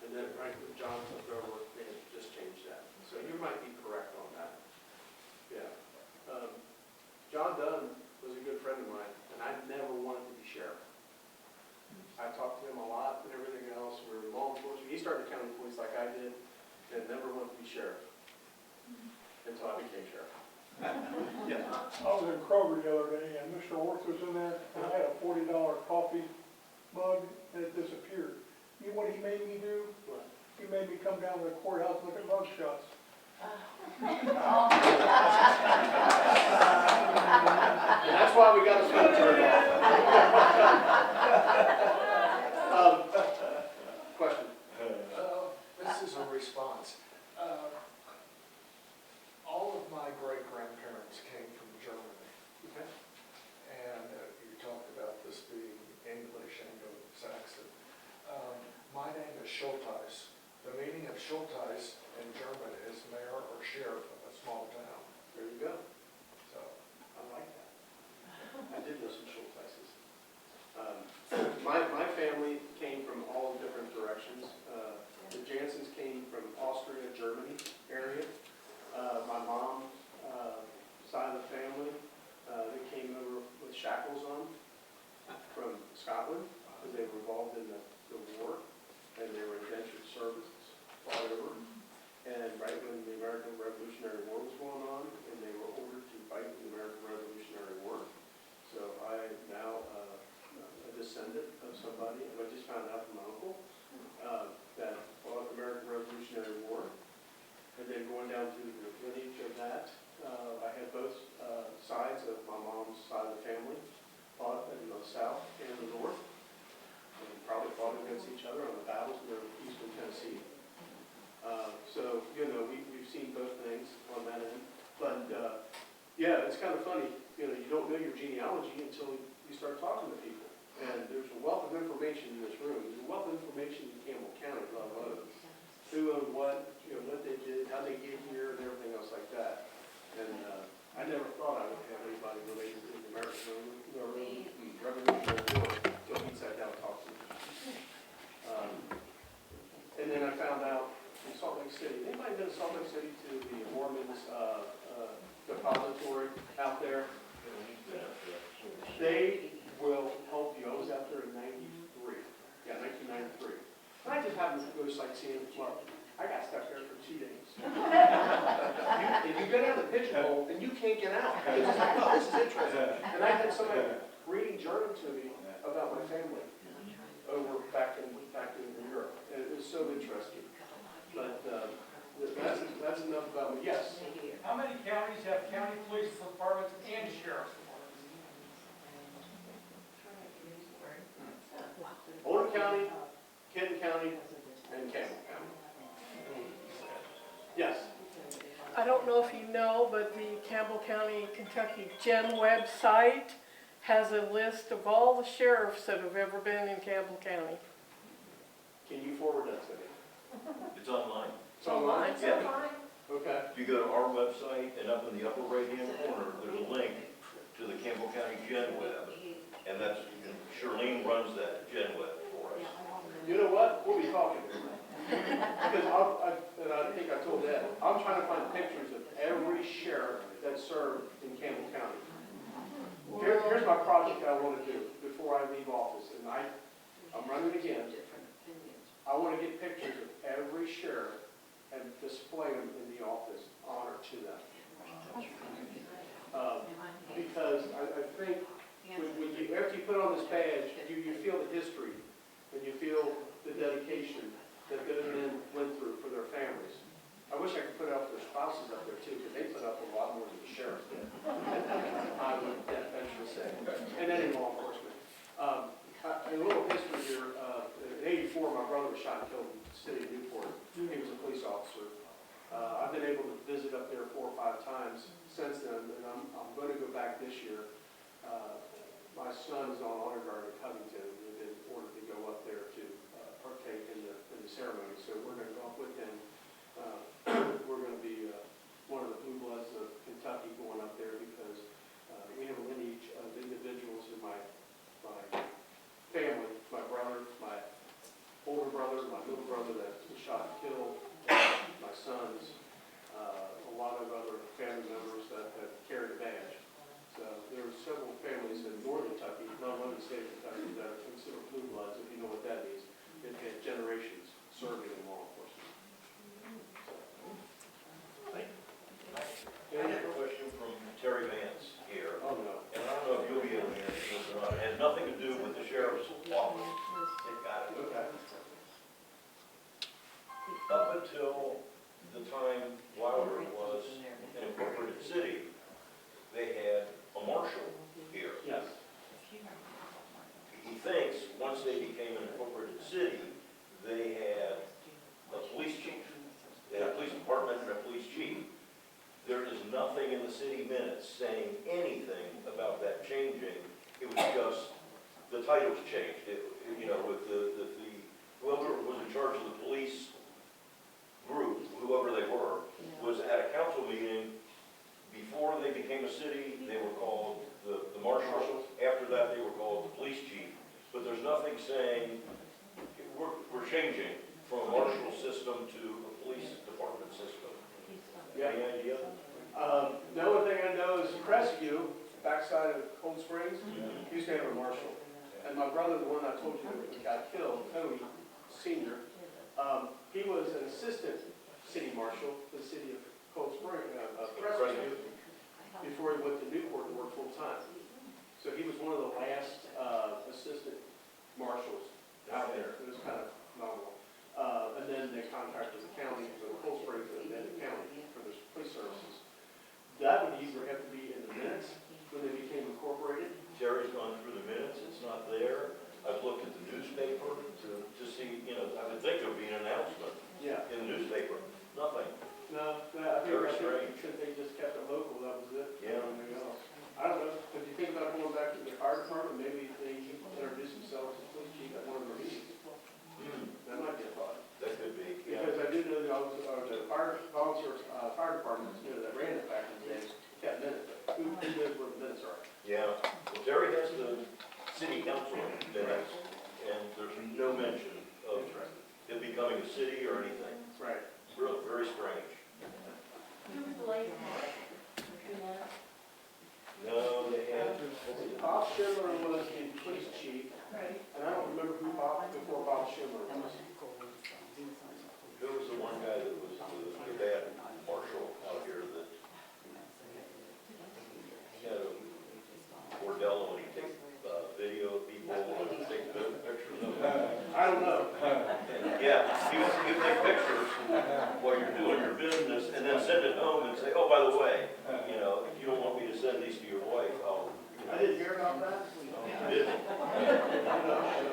and then right when John took over, they had just changed that. So you might be correct on that. Yeah. John Dunn was a good friend of mine, and I never wanted to be sheriff. I talked to him a lot and everything else. We were in law enforcement. He started county police like I did, and never wanted to be sheriff until I became sheriff. Yeah. I was in Kroger the other day, and Mr. Worth was in there, and I had a $40 coffee mug, and it disappeared. You know what he made me do? What? He made me come down to the courthouse and look at mug shots. And that's why we got a swing turned off. Question? This is a response. All of my great-grandparents came from Germany, Okay. and you talked about this being English, Anglo-Saxon. My name is Schulteis. The meaning of Schulteis in German is mayor or sheriff of a small town. There you go. So, I like that. I did know some Schulteises. My family came from all different directions. The Jansens came from Austria, Germany area. My mom, side of the family, they came over with shackles on from Scotland because they were involved in the war, and they were indentured servants, fought over. And right when the American Revolutionary War was going on, and they were ordered to fight in the American Revolutionary War. So I am now a descendant of somebody, and I just found out from my uncle that fought the American Revolutionary War. And then going down through the lineage of that, I had both sides of my mom's side of the family fought in the South and the North, and probably fought against each other on the battles in Eastern Tennessee. So, you know, we've seen both things on that end. But, yeah, it's kind of funny, you know, you don't know your genealogy until you start talking to people. And there's a wealth of information in this room. There's a wealth of information in Campbell County, a lot of others. Who owned what, you know, what they did, how they get here, and everything else like that. And I never thought I would have anybody related to the American Revolutionary War until he sat down and talked to me. And then I found out in Salt Lake City, anybody been to Salt Lake City to the Mormons depository out there? They will help you. I was out there in 93. Yeah, 1993. I just happened to go sightseeing. Well, I got stuck there for 2 days. If you go down the pigeonhole and you can't get out, it's just like, oh, this is interesting. And I had somebody reading German to me about my family over back in Europe. And it was so interesting. But that's enough about me. Yes. How many counties have county police departments and sheriff's departments? Oldham County, Kenton County, and Campbell County. Yes. I don't know if you know, but the Campbell County, Kentucky Gen website has a list of all the sheriffs that have ever been in Campbell County. Can you forward that to me? It's online. It's online? So fine. Okay. If you go to our website and up in the upper right-hand corner, there's a link to the Campbell County Gen Web. that's, Charlene runs that gen web for us. You know what? We'll be talking. Because I think I told Ed, I'm trying to find pictures of every sheriff that served in Campbell County. Here's my project I want to do before I leave office, and I'm running again. I want to get pictures of every sheriff and display them in the office, honor to them. Because I think after you put on this badge, you feel the history, and you feel the dedication that those men went through for their families. I wish I could put up their spouses up there too, because they put up a lot more than the sheriff did. I would venture to say. And then in law enforcement. A little history here. In '84, my brother was shot and killed in the city of Newport. He was a police officer. I've been able to visit up there 4 or 5 times since then, and I'm going to go back this year. My son is on honor guard at Covington. We've been ordered to go up there to partake in the ceremony, so we're going to go up with him. We're going to be one of the blue bloods of Kentucky going up there because we have a lineage of individuals in my family, my brother, my older brother, my little brother that was shot and killed, my sons, a lot of other family members that have carried a badge. So there are several families in northern Kentucky, not only the state of Kentucky, that are considered blue bloods, if you know what that means. They've had generations serving in law enforcement. I have a question from Terry Vance here, Oh, no. and I don't know if you'll be able to answer this or not. It has nothing to do with the sheriff's office. It got it. Okay. Up until the time Wilder was an incorporated city, they had a marshal here. Yes. He thinks, once they became an incorporated city, they had a police chief. They had a police department and a police chief. There is nothing in the city minutes saying anything about that changing. It was just, the titles changed. With whoever was in charge of the police group, whoever they were, was at a council meeting. Before they became a city, they were called the marshals. After that, they were called the police chief. But there's nothing saying, we're changing from a marshal system to a police department system. Yeah. Any idea? The only thing I know is Crestview, backside of Cold Springs, used to have a marshal. And my brother, the one I told you that got killed, Tony Sr., he was an assistant city marshal for the city of Cold Springs, Crestview, before he went to Newport to work full-time. So he was one of the last assistant marshals out there. It was kind of phenomenal. And then they contracted the county, so Cold Springs and then the county for their police services. That would either have to be in the minutes when they became incorporated. Terry's gone through the minutes, it's not there. I've looked at the newspaper to see, I would think there would be an announcement Yeah. in the newspaper. Nothing. No, I Very think strange. they just kept it local, that was it. Yeah. Nothing else. I don't know, if you think about going back to the fire department, maybe they introduce themselves as police chief at one of their meetings. That might be a thought. That could be, yeah. Because I do know that the fire departments, that ran it back in the day, kept minutes. Who knows where the minutes are? Yeah. Well, Terry has the city council minutes, and there's no mention of it becoming a city or anything. Right. Really, very strange. Who was the lady? No, they had, Bob Schindler was the police chief, Right. and I don't remember who before Bob Schindler was. who was the one guy that was the bad marshal out here that he had a bordello and he takes video of people and takes pictures of them. I don't know. Yeah, he would take pictures while you're doing your business and then send it home and say, oh, by the way, if you don't want me to send these to your wife, I'll. I didn't hear about that. You didn't.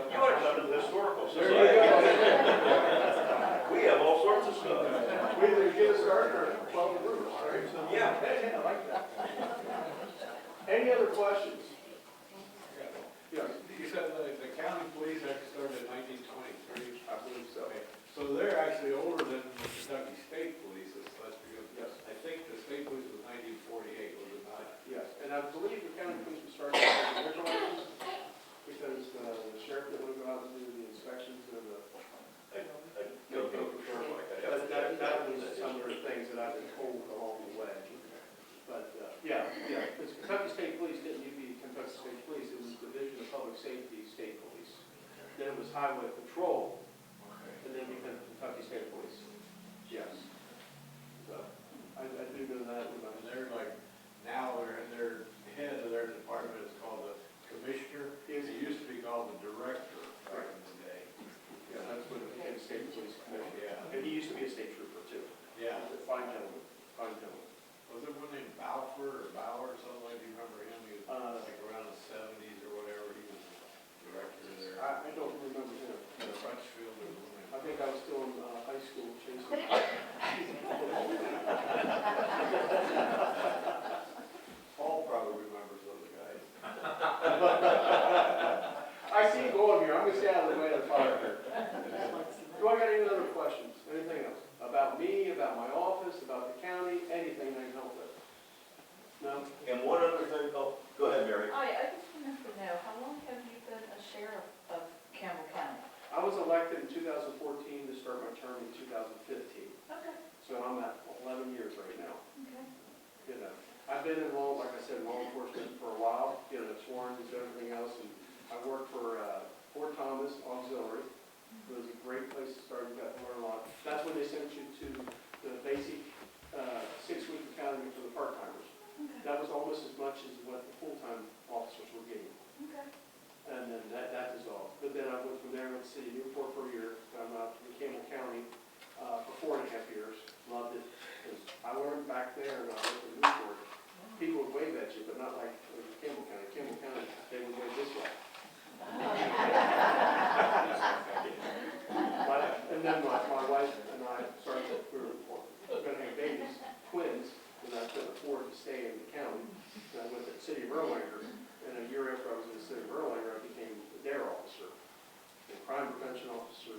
You ought to come to the historical There society. you go. We have all sorts of stuff. We either get a start or 12 the roof, right? So, Yeah. Hey, I like that. Any other questions? Yes, You said the county police actually started in 1923. I believe so. So they're actually older than the Kentucky State Police, let's be honest. Yes. I think the state police was 1948, was it not? Yes, and I believe the county police was started in the original. as highway patrol, Okay. and then become Kentucky State Police. Yes. So, I do know that. And they're like, now their head of their department is called the commissioner. It used to be called the director back in the day. Yeah, that's when it became State Police Commissioner. Yeah, And he used to be a state trooper too. yeah. Fine gentleman, fine gentleman. Was it one named Balfour or Bauer or something like, do you remember him? He was like around the seventies or whatever, he was director there. I don't remember him. The Crutchfield or something. I think I was still in high school chasing. Paul probably remembers those guys. I see you going here, I'm gonna stay out of the way of the fire here. Do I got any other questions, anything else? About me, about my office, about the county, anything I can help with? No? And one other thing, oh, go ahead, Mary. Oh, yeah, I just wanted to know, how long have you been a sheriff of Campbell County? I was elected in 2014 to start my term in 2015, Okay, so I'm at 11 years right now. okay. You know, I've been in law, like I said, law enforcement for a while, you know, sworn and everything else, and I worked for Fort Thomas Auxiliary. It was a great place to start, you got to learn a lot. That's when they sent you to the basic 6-week academy for the part-timers. Okay. That was almost as much as what the full-time officers were getting. Okay. And then that dissolved. But then I went from there, went to City of Newport for a year, I'm out to Campbell County for 4.5 years. Loved it, because I learned back there and I worked in Newport. People would wave at you, but not like in Campbell County. Campbell County, they would wave this way. And then my wife and I started, we were going to have babies, twins, and I couldn't afford to stay in the county. And I went to the City of Erlanger, and a year after I was in the City of Erlanger, I became the DARE officer, the crime prevention officer,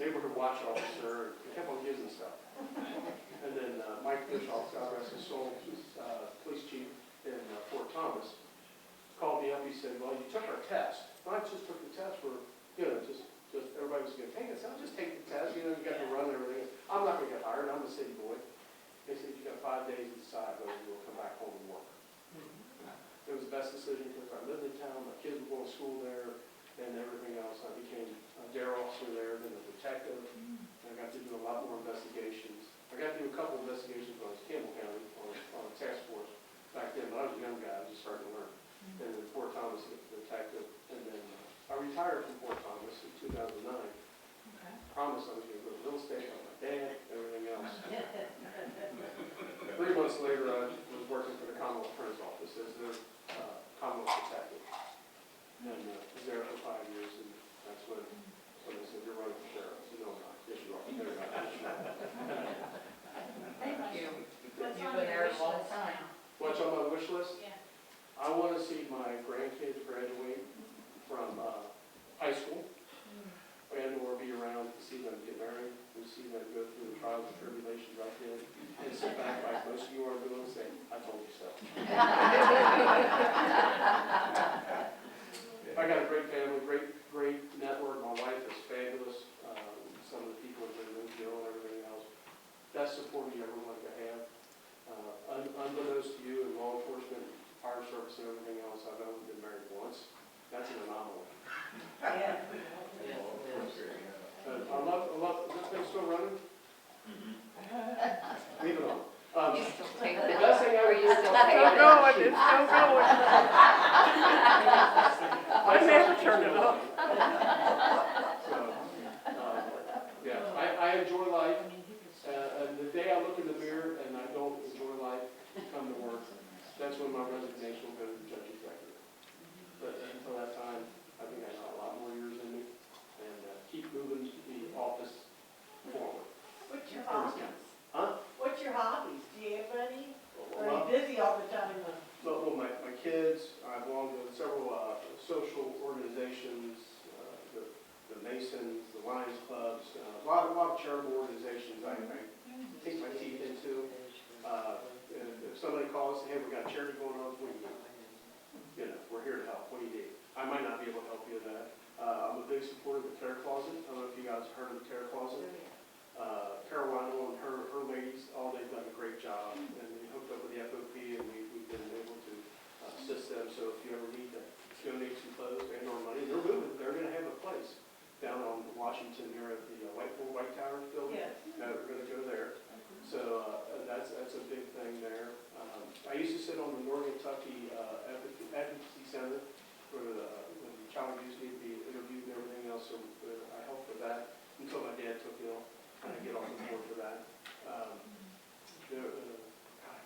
neighborhood watch officer, and kept on using stuff. And then Mike Bischoff, God rest his soul, who's police chief in Fort Thomas, called me up, he said, well, you took our test. Well, I just took the test for, just everybody was going to take it. So I'll just take the test, you got to run and everything. I'm not going to get hired, I'm a city boy. They said, you got 5 days to decide whether you will come back home and work. It was the best decision because I lived in town, my kids were going to school there, and everything else. I became a DARE officer there, then a detective. I got to do a lot more investigations. I got to do a couple investigations when I was in Campbell County on a task force back then, but I was a young guy, I was just starting to learn. And then Fort Thomas, the detective, and then I retired from Fort Thomas in 2009. Okay. Promised I was going to go to real estate like my dad, everything else. 3 months later, I was working for the Commonwealth Attorney's Office as their Commonwealth detective. And was there for 5 years, and that's when they said, you're running for sheriff. I said, no, I'm not. Yes, you are. No, you're not. Yes, you are. Thank you. What's You've on been your there a wish long list time. now? What's on my wish list? Yeah. I want to see my grandkids graduate from high school, and or be around to see them get married, to see them go through the trials and tribulations I did, and sit back like most of you are doing and say, I told you so. I got a great family, great network. My wife is fabulous. Some of the people that live in jail and everything else. Best support you ever wanted to have. Unbeknownst to you in law enforcement, fire service and everything else, I've only been married once. That's an anomaly. Yeah. I love, is this thing still running? Leave it on. You still take The that? best thing I Or would you do. still take it? It's still going. I never turn it off. So, yeah, I enjoy life. And the day I look in the mirror and I don't enjoy life, come to work, that's when my resignation will go to the judge executive. But until that time, I think I got a lot more years in me, and keep moving the office forward. What's your hobbies? Huh? What's your hobbies? Do you have any? Or are Well, you busy all the time? my kids, I belong to several social organizations, the Masons, the Lions Clubs, a lot of charitable organizations I take my teeth into. And if somebody calls, hey, we got charity going on, what do you need? You know, we're here to help, what do you need? I might not be able to help you in that. I'm a big supporter of the Care Closet. I don't know if you guys have heard of the Care Closet. Carolina and her ladies, they've done a great job, and we hooked up with the FOP, and we've been able to assist them. So if you ever need to donate some clothes and or money, they're moving. They're going to have a place. Washington here at the White Tower building. Yes. We're gonna go there. So that's a big thing there. I used to sit on the Northern Kentucky Advocacy Center for when child abuse needed to be interviewed and everything else, so I helped with that until my dad took ill, and I get off the board for that. I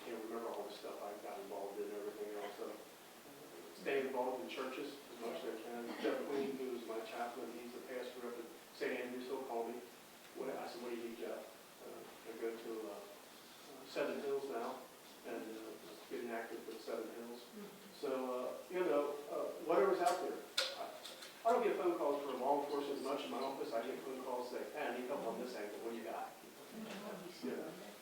can't remember all the stuff I got involved in and everything else, so stay involved in churches as much as I can. Jeff Queen, who's my chaplain, he's the pastor up at St. Andrews, he'll call me. I said, what do you need, Jeff? I go to Seven Hills now, and getting active with Seven Hills. So, whatever's out there. I don't get phone calls for law enforcement much in my office. I get phone calls saying, hey, I need help on this angle. What do you got?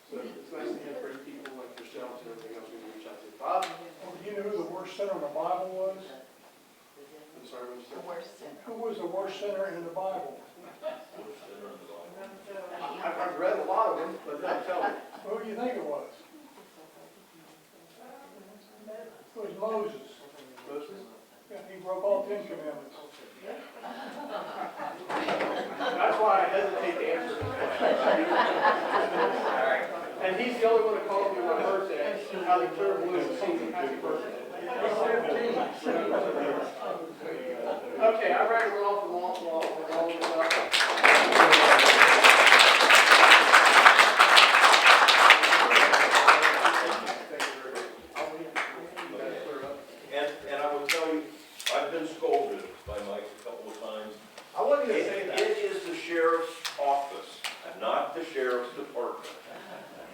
So it's nice to have great people like yourselves and everything else we can reach out to. Bob? Well, do you know who the worst sinner in the Bible was? I'm sorry, what you said? Who was the worst sinner in the Bible? I've read a lot of them, but don't tell me. Who do you think it was? It was Moses. Moses? Yeah, he broke all 10 commandments. That's why I hesitate to answer this question. And he's the only one that called me on my birthday, out of the clear blue, and sings me happy birthday. Okay, I'm ready to run off the long enough. And I will tell you, I've been scolded by Mike a couple of times. I wasn't gonna say that. It is the sheriff's office, not the sheriff's department.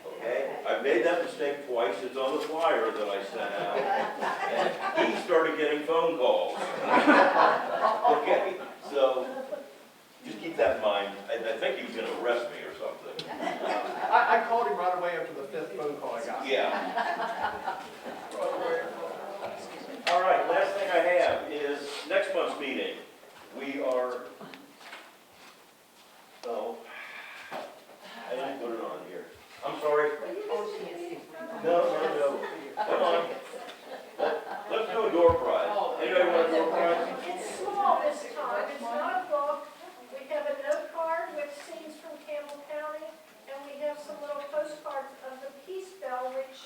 Okay? I've made that mistake twice. It's on the flyer that I sent out. And he started getting phone calls. Okay? So, just keep that in mind. I think he was gonna arrest me or something. I called him right away after the 5th phone call I got. Yeah. All right, last thing I have is next month's meeting. We are, I didn't put it on here. I'm sorry. No. Come on. Let's do a door prize. Anybody want a door prize? It's small this time, it's not a book. We have a note card with scenes from Campbell County, and we have some little postcards of the Peace Bell, which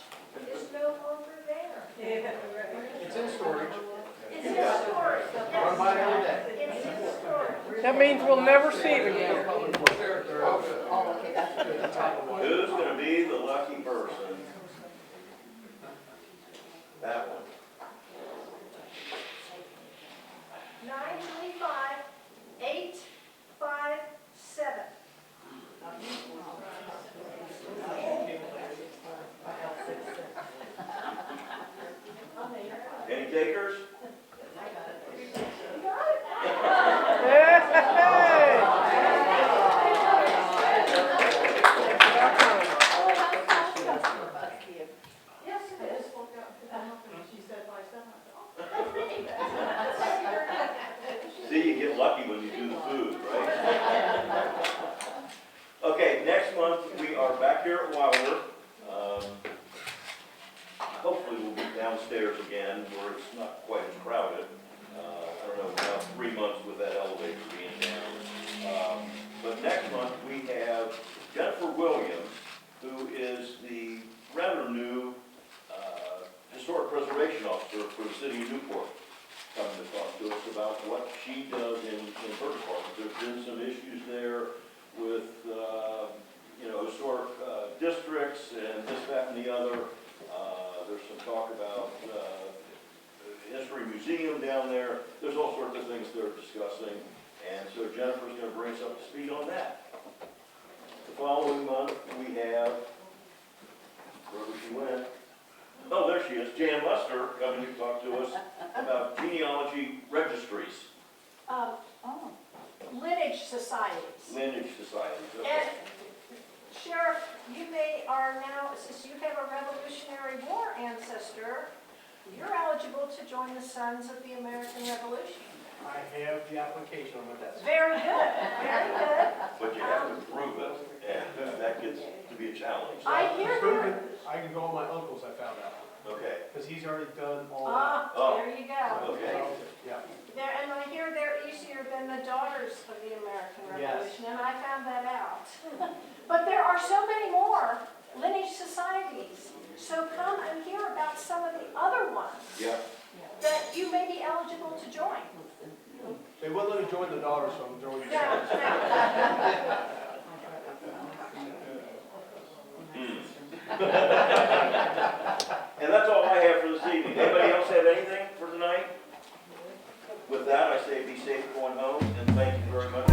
is no longer there. It's in storage. It's in storage. Run by it every day. It's in storage. That means we'll never see it again. Who's gonna be the lucky person? That one. 935-857. Any takers? Yes, it is. She said by someone. See, you get lucky when you do the food, right? Okay, next month, we are back here at Wilder. Hopefully we'll be downstairs again where it's not quite as crowded. I don't know, about 3 months with that elevator being down. But next month, we have Jennifer Williams, who is the rather new Historic Preservation Officer for the city of Newport, coming to talk to us about what she does in her department. There's been some issues there with, historic districts and this, that, and the other. There's some talk about the History Museum down there. There's all sorts of things they're discussing. And so Jennifer's going to bring us up to speed on that. The following month, we have, wherever she went, oh, there she is, Jan Lester, coming to talk to us about genealogy registries, Lineage societies. lineage societies. Okay. And Sheriff, are now, since you have a Revolutionary War ancestor, you're eligible to join the Sons of the American Revolution. I have the application on my desk. Very good, very good. But you have to prove it, and that gets to be a challenge. I hear Proven, there. I can go on my uncle's, I found out, Okay, because he's already done all that. There you go. okay. Yeah. There, and I hear they're easier than the Daughters of the American Yes. Revolution, and I found that out. But there are so many more lineage societies, so come and hear about some of the other ones Yeah. that you may be eligible to join. They wouldn't let me join the daughters, so I'm joining. Now, And that's all I have for this evening. Anybody else have anything for tonight? With that, I say be safe going home, and thank you very much